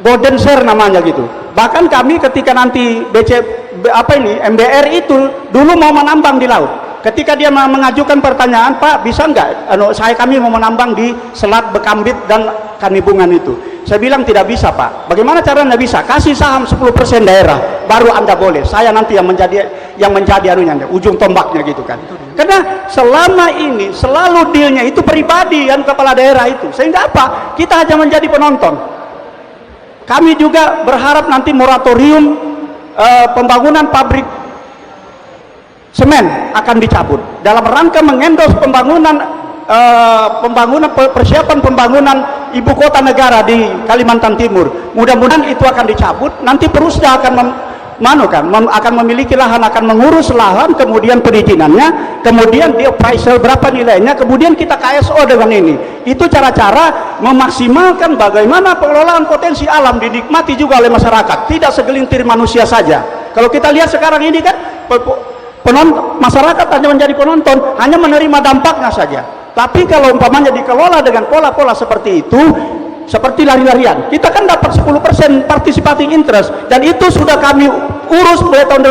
Golden share namanya gitu. Bahkan kami ketika nanti MBR itu dulu mau menambang di laut. Ketika dia mengajukan pertanyaan, Pak bisa nggak kami mau menambang di Selat Bekambit dan Kanibungan itu. Saya bilang tidak bisa, Pak. Bagaimana caranya bisa? Kasih saham 10% daerah, baru Anda boleh. Saya nanti yang menjadi ujung tombaknya gitu kan. Karena selama ini selalu dealnya itu pribadi yang kepala daerah itu. Sehingga apa? Kita hanya menjadi penonton. Kami juga berharap nanti moratorium pembangunan pabrik semen akan dicabut dalam rangka mengendos persiapan pembangunan ibu kota negara di Kalimantan Timur. Mudah-mudahan itu akan dicabut. Nanti Perusda akan memiliki lahan, akan mengurus lahan, kemudian perizinannya, kemudian di appraisal berapa nilainya, kemudian kita KSO dengan ini. Itu cara-cara memaksimalkan bagaimana pengelolaan potensi alam dinikmati juga oleh masyarakat, tidak segelintir manusia saja. Kalau kita lihat sekarang ini kan masyarakat hanya menjadi penonton, hanya menerima dampaknya saja. Tapi kalau umpamanya dikelola dengan pola-pola seperti itu, seperti lari-larian. Kita kan dapat 10% participating interest, dan itu sudah kami urus mulai tahun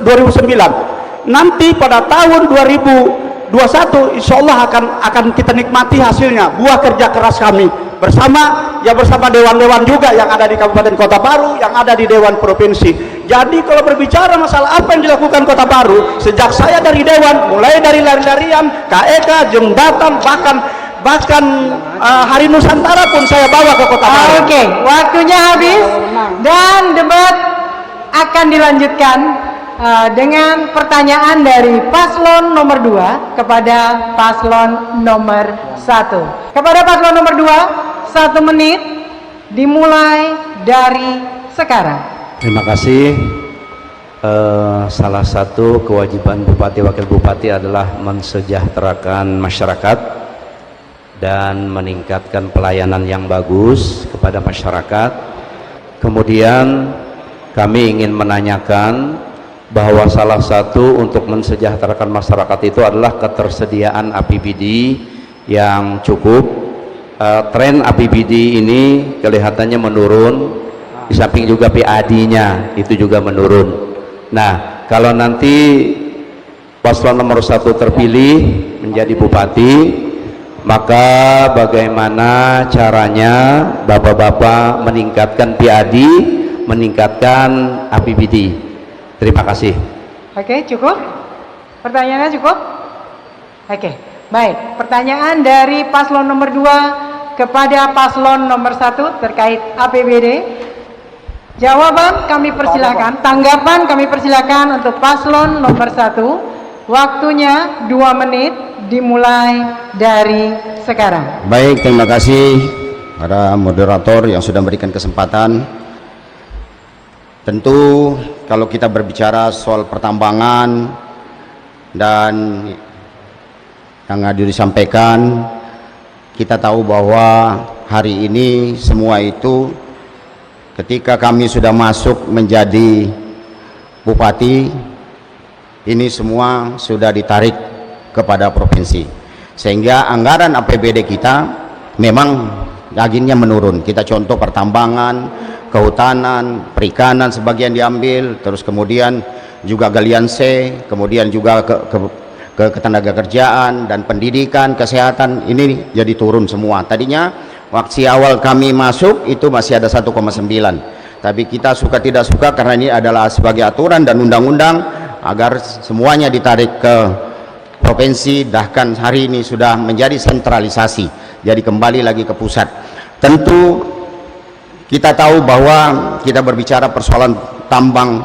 2009. Nanti pada tahun 2021 insya Allah akan kita nikmati hasilnya, buah kerja keras kami bersama dewan-dewan juga yang ada di Kabupaten Kota Baru, yang ada di Dewan Provinsi. Jadi kalau berbicara masalah apa yang dilakukan Kota Baru sejak saya dari Dewan, mulai dari lari-larian, KEK, jembatan, bahkan Hari Nusantara pun saya bawa ke Kota Baru. Oke, waktunya habis dan debat akan dilanjutkan dengan pertanyaan dari paslon nomor 2 kepada paslon nomor 1. Kepada paslon nomor 2, 1 menit dimulai dari sekarang. Terima kasih. Salah satu kewajiban Bupati Wakil Bupati adalah mensejahterakan masyarakat dan meningkatkan pelayanan yang bagus kepada masyarakat. Kemudian kami ingin menanyakan bahwa salah satu untuk mensejahterakan masyarakat itu adalah ketersediaan APBD yang cukup. Tren APBD ini kelihatannya menurun, di samping juga PAD-nya itu juga menurun. Nah, kalau nanti paslon nomor 1 terpilih menjadi bupati, maka bagaimana caranya bapak-bapak meningkatkan PAD, meningkatkan APBD? Terima kasih. Oke, cukup? Pertanyaannya cukup? Oke, baik. Pertanyaan dari paslon nomor 2 kepada paslon nomor 1 terkait APBD. Jawaban kami persilakan, tanggapan kami persilakan untuk paslon nomor 1. Waktunya 2 menit dimulai dari sekarang. Baik, terima kasih para moderator yang sudah memberikan kesempatan. Tentu kalau kita berbicara soal pertambangan dan yang ada disampaikan, kita tahu bahwa hari ini semua itu ketika kami sudah masuk menjadi bupati, ini semua sudah ditarik kepada provinsi, sehingga anggaran APBD kita memang akhirnya menurun. Kita contoh pertambangan, kehutanan, perikanan sebagian diambil, terus kemudian juga galian C, kemudian juga ke ketenaga kerjaan dan pendidikan, kesehatan, ini jadi turun semua. Tadinya waktu awal kami masuk itu masih ada 1,9, tapi kita suka tidak suka karena ini adalah sebagai aturan dan undang-undang agar semuanya ditarik ke provinsi, bahkan hari ini sudah menjadi sentralisasi, jadi kembali lagi ke pusat. Tentu kita tahu bahwa kita berbicara persoalan tambang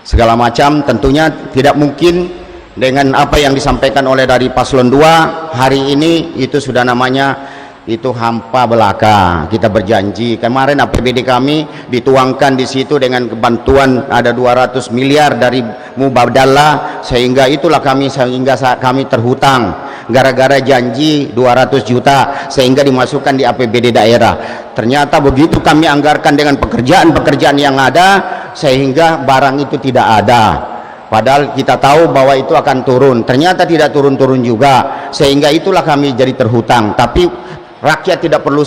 segala macam, tentunya tidak mungkin dengan apa yang disampaikan oleh dari paslon 2 hari ini itu sudah namanya itu hampa belaka. Kita berjanji kemarin APBD kami dituangkan di situ dengan bantuan ada 200 miliar dari Mubadala, sehingga itulah kami terhutang gara-gara janji 200 juta sehingga dimasukkan di APBD daerah. Ternyata begitu kami anggarkan dengan pekerjaan-pekerjaan yang ada sehingga barang itu tidak ada, padahal kita tahu bahwa itu akan turun, ternyata tidak turun-turun juga, sehingga itulah kami jadi terhutang. Tapi rakyat tidak perlu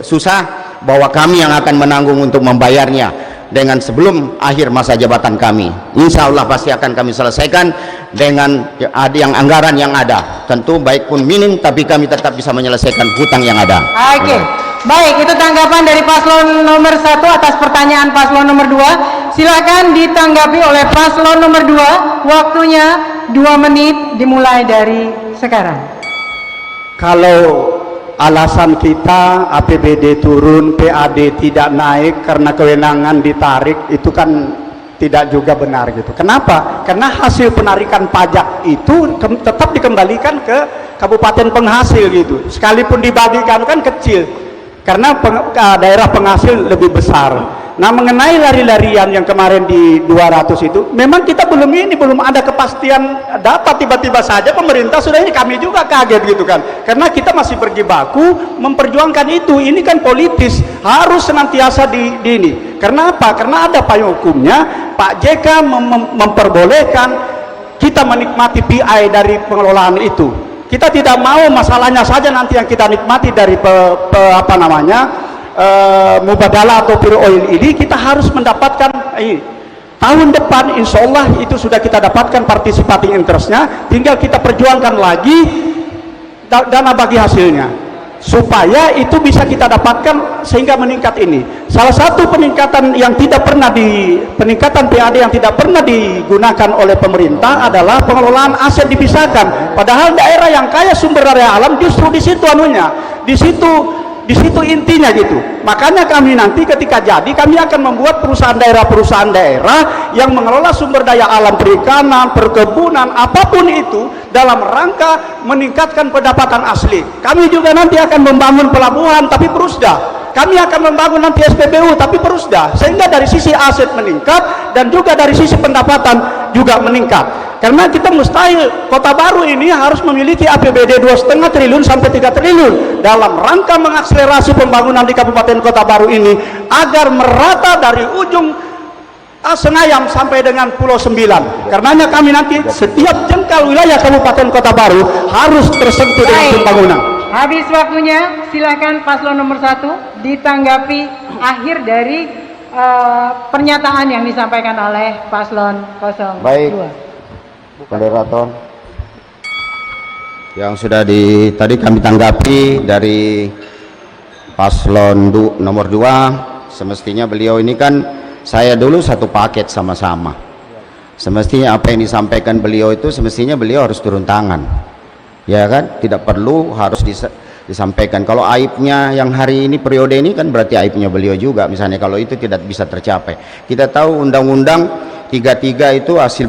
susah bahwa kami yang akan menanggung untuk membayarnya dengan sebelum akhir masa jabatan kami. Insya Allah pasti akan kami selesaikan dengan yang anggaran yang ada. Tentu baik pun minim, tapi kami tetap bisa menyelesaikan hutang yang ada. Oke, baik, itu tanggapan dari paslon nomor 1 atas pertanyaan paslon nomor 2. Silakan ditanggapi oleh paslon nomor 2. Waktunya 2 menit dimulai dari sekarang. Kalau alasan kita APBD turun, PAD tidak naik karena kewenangan ditarik, itu kan tidak juga benar gitu. Kenapa? Karena hasil penarikan pajak itu tetap dikembalikan ke kabupaten penghasil gitu. Sekalipun dibagikan kan kecil, karena daerah penghasil lebih besar. Nah, mengenai lari-larian yang kemarin di 200 itu, memang kita belum ada kepastian data, tiba-tiba saja pemerintah sudah ini, kami juga kaget gitu kan, karena kita masih berjibaku memperjuangkan itu. Ini kan politis, harus senantiasa di ini. Karena apa? Karena ada payung hukumnya. Pak JK memperbolehkan kita menikmati PI dari pengelolaan itu. Kita tidak mau masalahnya saja nanti yang kita nikmati dari mubadalah atau pure oil ini, kita harus mendapatkan tahun depan insya Allah itu sudah kita dapatkan participating interestnya, tinggal kita perjuangkan lagi dana bagi hasilnya supaya itu bisa kita dapatkan sehingga meningkat ini. Salah satu peningkatan yang tidak pernah peningkatan PAD yang tidak pernah digunakan oleh pemerintah adalah pengelolaan aset dipisahkan. Padahal daerah yang kaya sumber daya alam justru di situ anunya, di situ intinya gitu. Makanya kami nanti ketika jadi, kami akan membuat perusahaan daerah yang mengelola sumber daya alam perikanan, perkebunan, apapun itu dalam rangka meningkatkan pendapatan asli. Kami juga nanti akan membangun pelabuhan tapi perusda. Kami akan membangun nanti SPBU tapi perusda, sehingga dari sisi aset meningkat dan juga dari sisi pendapatan juga meningkat. Karena kita mustahil Kota Baru ini harus memiliki APBD 2,5 triliun sampai 3 triliun dalam rangka mengakselerasi pembangunan di Kabupaten Kota Baru ini agar merata dari ujung Senayam sampai dengan Pulau 9. Karenanya kami nanti setiap jengkal wilayah Kabupaten Kota Baru harus tersentuh dengan pembangunan. Habis waktunya, silakan paslon nomor 1 ditanggapi akhir dari pernyataan yang disampaikan oleh paslon 02. Baik, moderator. Yang sudah tadi kami tanggapi dari paslon nomor 2, semestinya beliau ini kan saya dulu satu paket sama-sama. Semestinya apa yang disampaikan beliau itu semestinya beliau harus turun tangan. Ya kan, tidak perlu harus disampaikan. Kalau aibnya yang hari ini periode ini kan berarti aibnya beliau juga. Misalnya kalau itu tidak bisa tercapai. Kita tahu undang-undang 33 itu hasil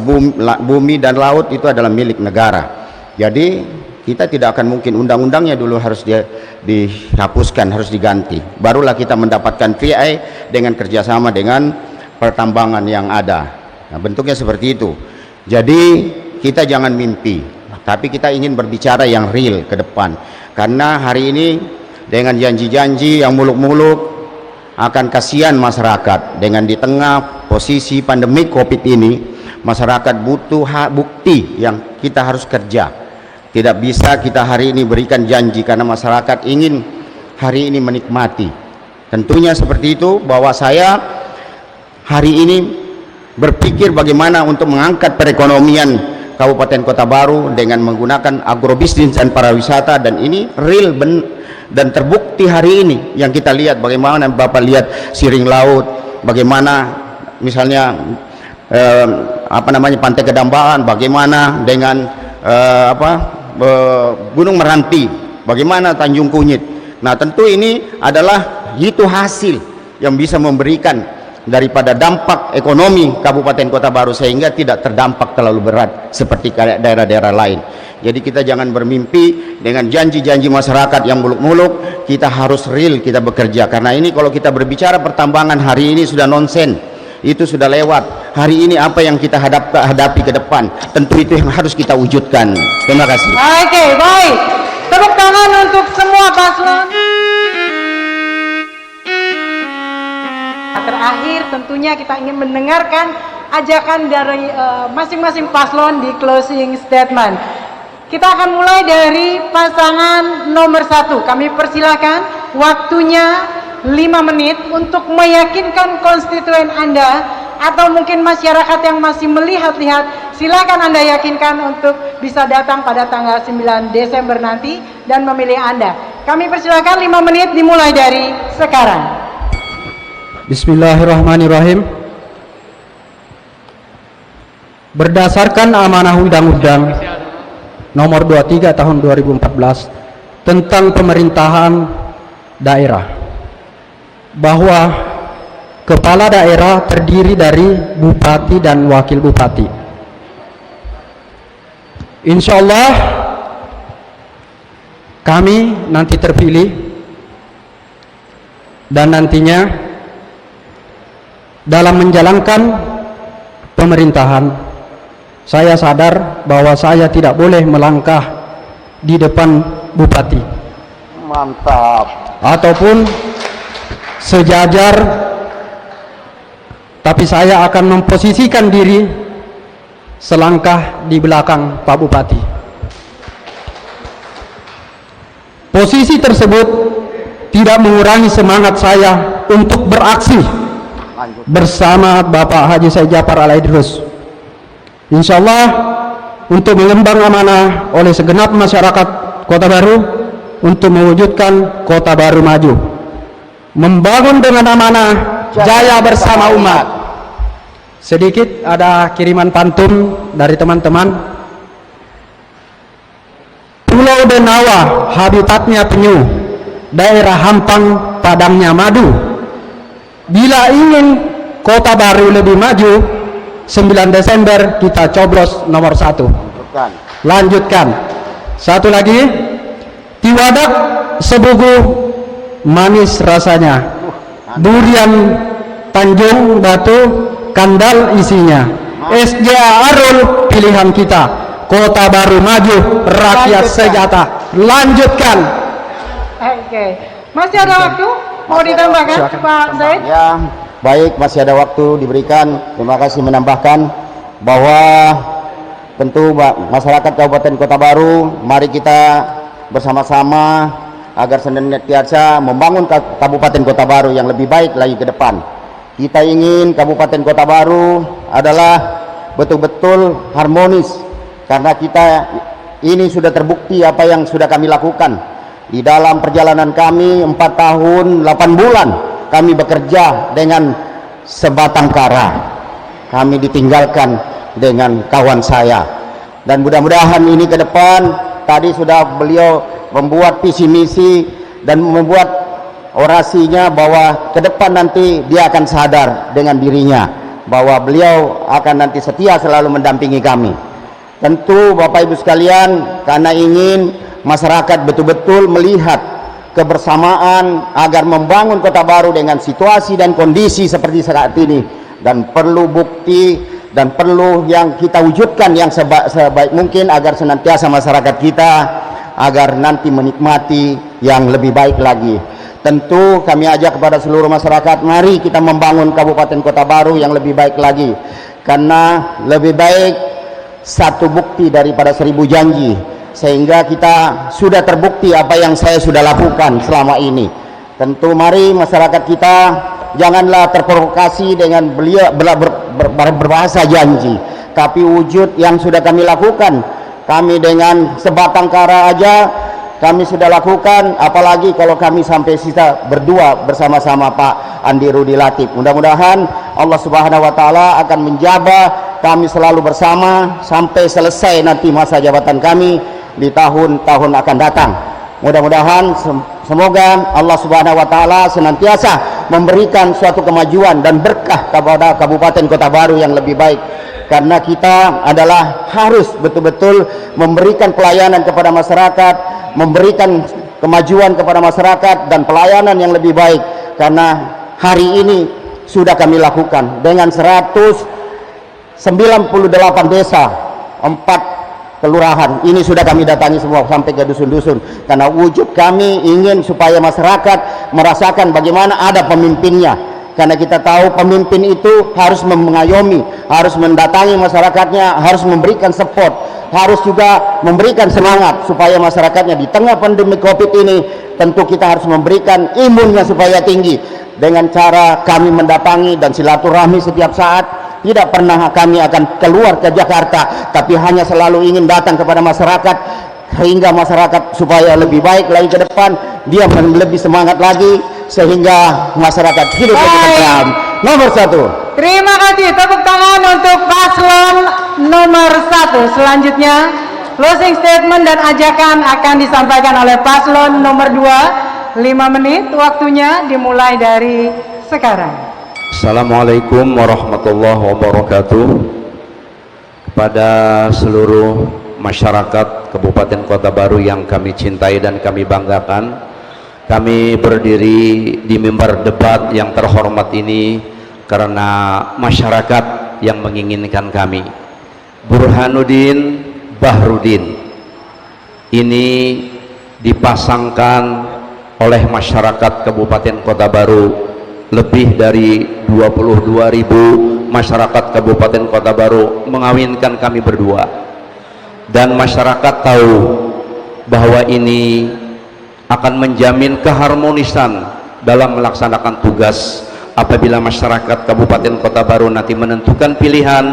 bumi dan laut itu adalah milik negara. Jadi kita tidak akan mungkin undang-undangnya dulu harus dihapuskan, harus diganti. Barulah kita mendapatkan VI dengan kerjasama dengan pertambangan yang ada. Nah, bentuknya seperti itu. Jadi kita jangan mimpi, tapi kita ingin berbicara yang real ke depan. Karena hari ini dengan janji-janji yang muluk-muluk akan kasihan masyarakat. Dengan di tengah posisi pandemi COVID ini, masyarakat butuh bukti yang kita harus kerja. Tidak bisa kita hari ini berikan janji karena masyarakat ingin hari ini menikmati. Tentunya seperti itu, bahwa saya hari ini berpikir bagaimana untuk mengangkat perekonomian Kabupaten Kota Baru dengan menggunakan agrobisnis dan pariwisata, dan ini real dan terbukti hari ini yang kita lihat. Bagaimana Bapak lihat Siring Laut, bagaimana misalnya Pantai Kedambaan, bagaimana dengan Gunung Meranti, bagaimana Tanjung Kunyit. Nah, tentu ini adalah itu hasil yang bisa memberikan daripada dampak ekonomi Kabupaten Kota Baru sehingga tidak terdampak terlalu berat seperti daerah-daerah lain. Jadi kita jangan bermimpi dengan janji-janji masyarakat yang muluk-muluk. Kita harus real, kita bekerja. Karena ini kalau kita berbicara pertambangan hari ini sudah nonsen, itu sudah lewat. Hari ini apa yang kita hadapi ke depan, tentu itu yang harus kita wujudkan. Terima kasih. Oke, baik. Tepuk tangan untuk semua paslon. Terakhir tentunya kita ingin mendengarkan ajakan dari masing-masing paslon di closing statement. Kita akan mulai dari pasangan nomor 1. Kami persilakan waktunya 5 menit untuk meyakinkan konstituen Anda atau mungkin masyarakat yang masih melihat-lihat. Silakan Anda yakinkan untuk bisa datang pada tanggal 9 Desember nanti dan memilih Anda. Kami persilakan 5 menit dimulai dari sekarang. Bismillahirrahmanirrahim. Berdasarkan amanah Undang-Undang Nomor 23 Tahun 2014 tentang pemerintahan daerah, bahwa kepala daerah terdiri dari bupati dan wakil bupati. Insya Allah kami nanti terpilih, dan nantinya dalam menjalankan pemerintahan, saya sadar bahwa saya tidak boleh melangkah di depan bupati. Mantap. Ataupun sejajar, tapi saya akan memposisikan diri selangkah di belakang Pak Bupati. Posisi tersebut tidak mengurangi semangat saya untuk beraksi bersama Bapak Haji Said Djapar Al-Idrus. Insya Allah untuk mengemban amanah oleh segenap masyarakat Kota Baru untuk mewujudkan Kota Baru maju, membangun dengan amanah, jaya bersama umat. Sedikit ada kiriman pantun dari teman-teman. Pulau Denawa habitatnya penyu, daerah Hampang padangnya madu. Bila ingin Kota Baru lebih maju, 9 Desember kita coblos nomor 1. Lanjutkan. Satu lagi, Tiwadak sebugu manis rasanya, durian Tanjung Batu kandal isinya. SJA Arul pilihan kita, Kota Baru maju, rakyat sejata. Lanjutkan. Oke, masih ada waktu? Mau ditambahkan, Pak Zaid? Ya, baik, masih ada waktu diberikan. Terima kasih menambahkan bahwa tentu masyarakat Kabupaten Kota Baru, mari kita bersama-sama agar senantiasa membangun Kabupaten Kota Baru yang lebih baik lagi ke depan. Kita ingin Kabupaten Kota Baru adalah betul-betul harmonis, karena kita ini sudah terbukti apa yang sudah kami lakukan. Di dalam perjalanan kami 4 tahun 8 bulan kami bekerja dengan sebatang kara. Kami ditinggalkan dengan kawan saya, dan mudah-mudahan ini ke depan, tadi sudah beliau membuat visi misi dan membuat orasinya bahwa ke depan nanti dia akan sadar dengan dirinya bahwa beliau akan nanti setia selalu mendampingi kami. Tentu Bapak Ibu sekalian, karena ingin masyarakat betul-betul melihat kebersamaan agar membangun Kota Baru dengan situasi dan kondisi seperti saat ini, dan perlu bukti dan perlu yang kita wujudkan yang sebaik mungkin agar senantiasa masyarakat kita agar nanti menikmati yang lebih baik lagi. Tentu kami ajak kepada seluruh masyarakat, mari kita membangun Kabupaten Kota Baru yang lebih baik lagi, karena lebih baik satu bukti daripada 1000 janji. Sehingga kita sudah terbukti apa yang saya sudah lakukan selama ini. Tentu mari masyarakat kita janganlah terprovokasi dengan berbahasa janji, tapi wujud yang sudah kami lakukan. Kami dengan sebatang kara aja kami sudah lakukan, apalagi kalau kami sampai sisa berdua bersama-sama Pak Andi Rudi Latif. Mudah-mudahan Allah Subhanahu wa taala akan menjaga kami selalu bersama sampai selesai nanti masa jabatan kami di tahun-tahun akan datang. Mudah-mudahan semoga Allah Subhanahu wa taala senantiasa memberikan suatu kemajuan dan berkah kepada Kabupaten Kota Baru yang lebih baik, karena kita adalah harus betul-betul memberikan pelayanan kepada masyarakat, memberikan kemajuan kepada masyarakat dan pelayanan yang lebih baik. Karena hari ini sudah kami lakukan dengan 198 desa, 4 kelurahan ini sudah kami datangi semua sampai ke dusun-dusun, karena wujud kami ingin supaya masyarakat merasakan bagaimana ada pemimpinnya, karena kita tahu pemimpin itu harus mengayomi, harus mendatangi masyarakatnya, harus memberikan support, harus juga memberikan semangat supaya masyarakatnya di tengah pandemi Covid ini, tentu kita harus memberikan imunnya supaya tinggi dengan cara kami mendatangi dan silaturahmi setiap saat. Tidak pernah kami akan keluar ke Jakarta, tapi hanya selalu ingin datang kepada masyarakat, sehingga masyarakat supaya lebih baik lagi ke depan, dia lebih semangat lagi, sehingga masyarakat hidup lebih tenang. Nomor 1. Terima kasih, tepuk tangan untuk paslon nomor 1. Selanjutnya closing statement dan ajakan akan disampaikan oleh paslon nomor 2. 5 menit waktunya dimulai dari sekarang. Assalamualaikum warahmatullahi wabarakatuh. Kepada seluruh masyarakat Kabupaten Kota Baru yang kami cintai dan kami banggakan, kami berdiri di mimbar debat yang terhormat ini karena masyarakat yang menginginkan kami. Burhanuddin Bahrudin ini dipasangkan oleh masyarakat Kabupaten Kota Baru. Lebih dari 22.000 masyarakat Kabupaten Kota Baru mengawinkan kami berdua, dan masyarakat tahu bahwa ini akan menjamin keharmonisan dalam melaksanakan tugas. Apabila masyarakat Kabupaten Kota Baru nanti menentukan pilihan,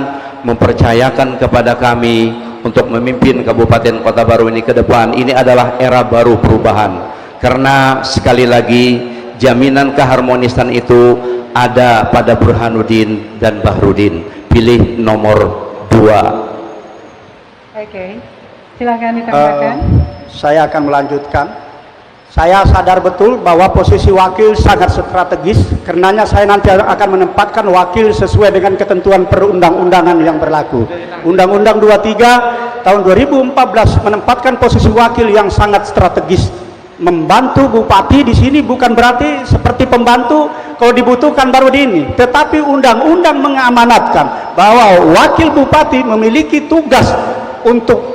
mempercayakan kepada kami untuk memimpin Kabupaten Kota Baru ini ke depan, ini adalah era baru perubahan. Karena sekali lagi jaminan keharmonisan itu ada pada Burhanuddin dan Bahrudin. Pilih nomor 2. Oke, silakan ditambahkan. Saya akan melanjutkan. Saya sadar betul bahwa posisi wakil sangat strategis, karenanya saya nanti akan menempatkan wakil sesuai dengan ketentuan perundang-undangan yang berlaku. Undang-Undang 23 tahun 2014 menempatkan posisi wakil yang sangat strategis. Membantu bupati di sini bukan berarti seperti pembantu kalau dibutuhkan baru di ini, tetapi undang-undang mengamanatkan bahwa wakil bupati memiliki tugas untuk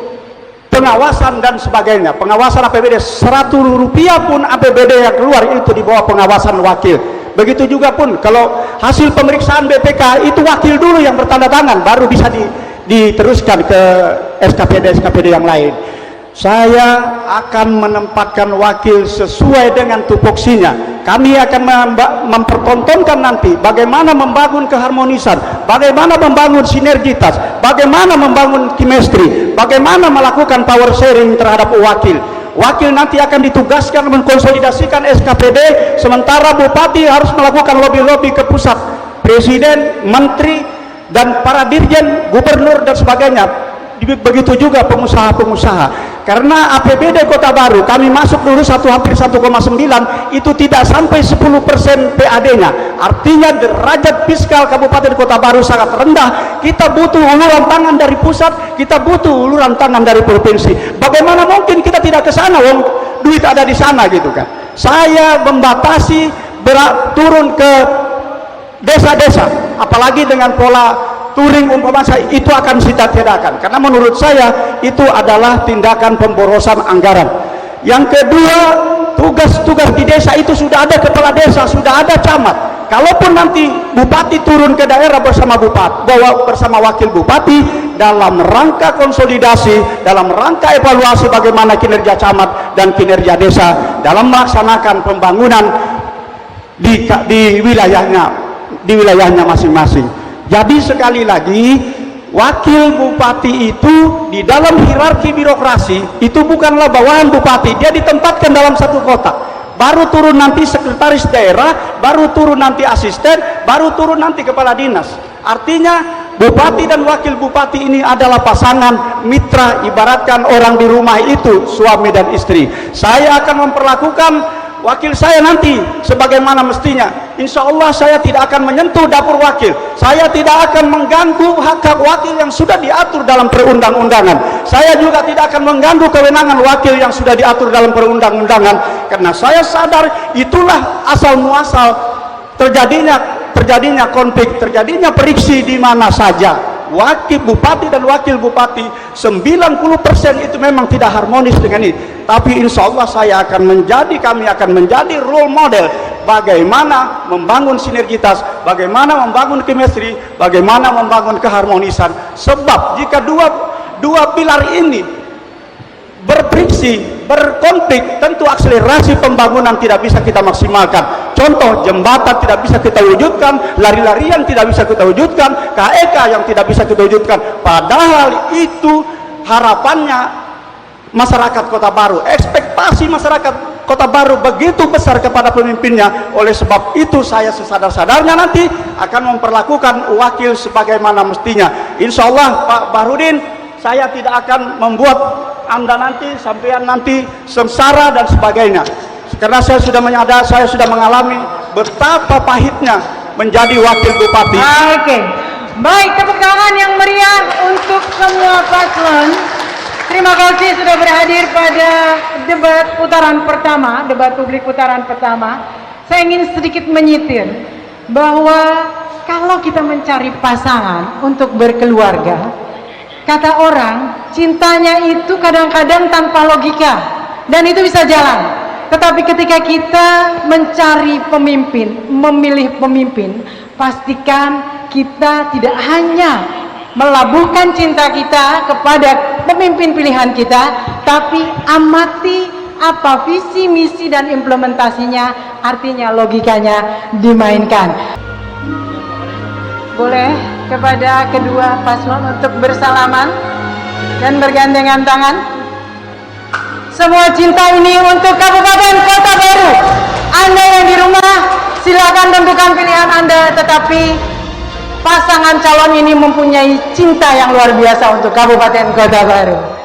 pengawasan dan sebagainya. Pengawasan APBD, 100 rupiah pun APBD yang keluar itu di bawah pengawasan wakil. Begitu juga pun kalau hasil pemeriksaan BPK itu wakil dulu yang bertanda tangan, baru bisa diteruskan ke SKPD yang lain. Saya akan menempatkan wakil sesuai dengan tupoksinya. Kami akan mempertontonkan nanti bagaimana membangun keharmonisan, bagaimana membangun sinergitas, bagaimana membangun chemistry, bagaimana melakukan power sharing terhadap wakil. Wakil nanti akan ditugaskan mengkonsolidasikan SKPD, sementara bupati harus melakukan lobby-lobby ke pusat, presiden, menteri, dan para dirjen, gubernur, dan sebagainya. Begitu juga pengusaha-pengusaha. Karena APBD Kota Baru kami masuk dulu hampir 1,9, itu tidak sampai 10% PAD-nya. Artinya derajat fiskal Kabupaten Kota Baru sangat rendah. Kita butuh uluran tangan dari pusat, kita butuh uluran tangan dari provinsi. Bagaimana mungkin kita tidak ke sana, wong duit ada di sana gitu kan. Saya membatasi turun ke desa-desa, apalagi dengan pola touring umpama saya, itu akan kita tiadakan, karena menurut saya itu adalah tindakan pemborosan anggaran. Yang kedua, tugas-tugas di desa itu sudah ada kepala desa, sudah ada camat. Kalaupun nanti bupati turun ke daerah bersama wakil bupati dalam rangka konsolidasi, dalam rangka evaluasi bagaimana kinerja camat dan kinerja desa dalam melaksanakan pembangunan di wilayahnya masing-masing. Jadi sekali lagi, wakil bupati itu di dalam hierarki birokrasi itu bukanlah bawahan bupati, dia ditempatkan dalam satu kota, baru turun nanti sekretaris daerah, baru turun nanti asisten, baru turun nanti kepala dinas. Artinya bupati dan wakil bupati ini adalah pasangan mitra, ibaratkan orang di rumah itu suami dan istri. Saya akan memperlakukan wakil saya nanti sebagaimana mestinya. Insya Allah saya tidak akan menyentuh dapur wakil, saya tidak akan mengganggu hak-hak wakil yang sudah diatur dalam perundang-undangan. Saya juga tidak akan mengganggu kewenangan wakil yang sudah diatur dalam perundang-undangan, karena saya sadar itulah asal muasal terjadinya konflik, terjadinya friksi di mana saja. Wakil bupati dan wakil bupati 90% itu memang tidak harmonis dengan ini, tapi insya Allah kami akan menjadi role model bagaimana membangun sinergitas, bagaimana membangun chemistry, bagaimana membangun keharmonisan. Sebab jika dua pilar ini berfriksi, berkonflik, tentu akselerasi pembangunan tidak bisa kita maksimalkan. Contoh, jembatan tidak bisa kita wujudkan, lari-larian tidak bisa kita wujudkan, KEK yang tidak bisa kita wujudkan, padahal itu harapannya masyarakat Kota Baru, ekspektasi masyarakat Kota Baru begitu besar kepada pemimpinnya. Oleh sebab itu saya sesadar-sadarnya nanti akan memperlakukan wakil sebagaimana mestinya. Insya Allah Pak Bahrudin, saya tidak akan membuat Anda nanti, sampean nanti sengsara dan sebagainya, karena saya sudah menyadar, saya sudah mengalami betapa pahitnya menjadi wakil bupati. Oke, baik, tepuk tangan yang meriah untuk semua paslon. Terima kasih sudah berhadir pada debat putaran pertama, debat publik putaran pertama. Saya ingin sedikit menyitir bahwa kalau kita mencari pasangan untuk berkeluarga, kata orang, cintanya itu kadang-kadang tanpa logika, dan itu bisa jalan. Tetapi ketika kita mencari pemimpin, memilih pemimpin, pastikan kita tidak hanya melabuhkan cinta kita kepada pemimpin pilihan kita, tapi amati apa visi, misi, dan implementasinya, artinya logikanya dimainkan. Boleh kepada kedua paslon untuk bersalaman dan bergandengan tangan. Semua cinta ini untuk Kabupaten Kota Baru. Anda yang di rumah, silakan tentukan pilihan Anda, tetapi pasangan calon ini mempunyai cinta yang luar biasa untuk Kabupaten Kota Baru.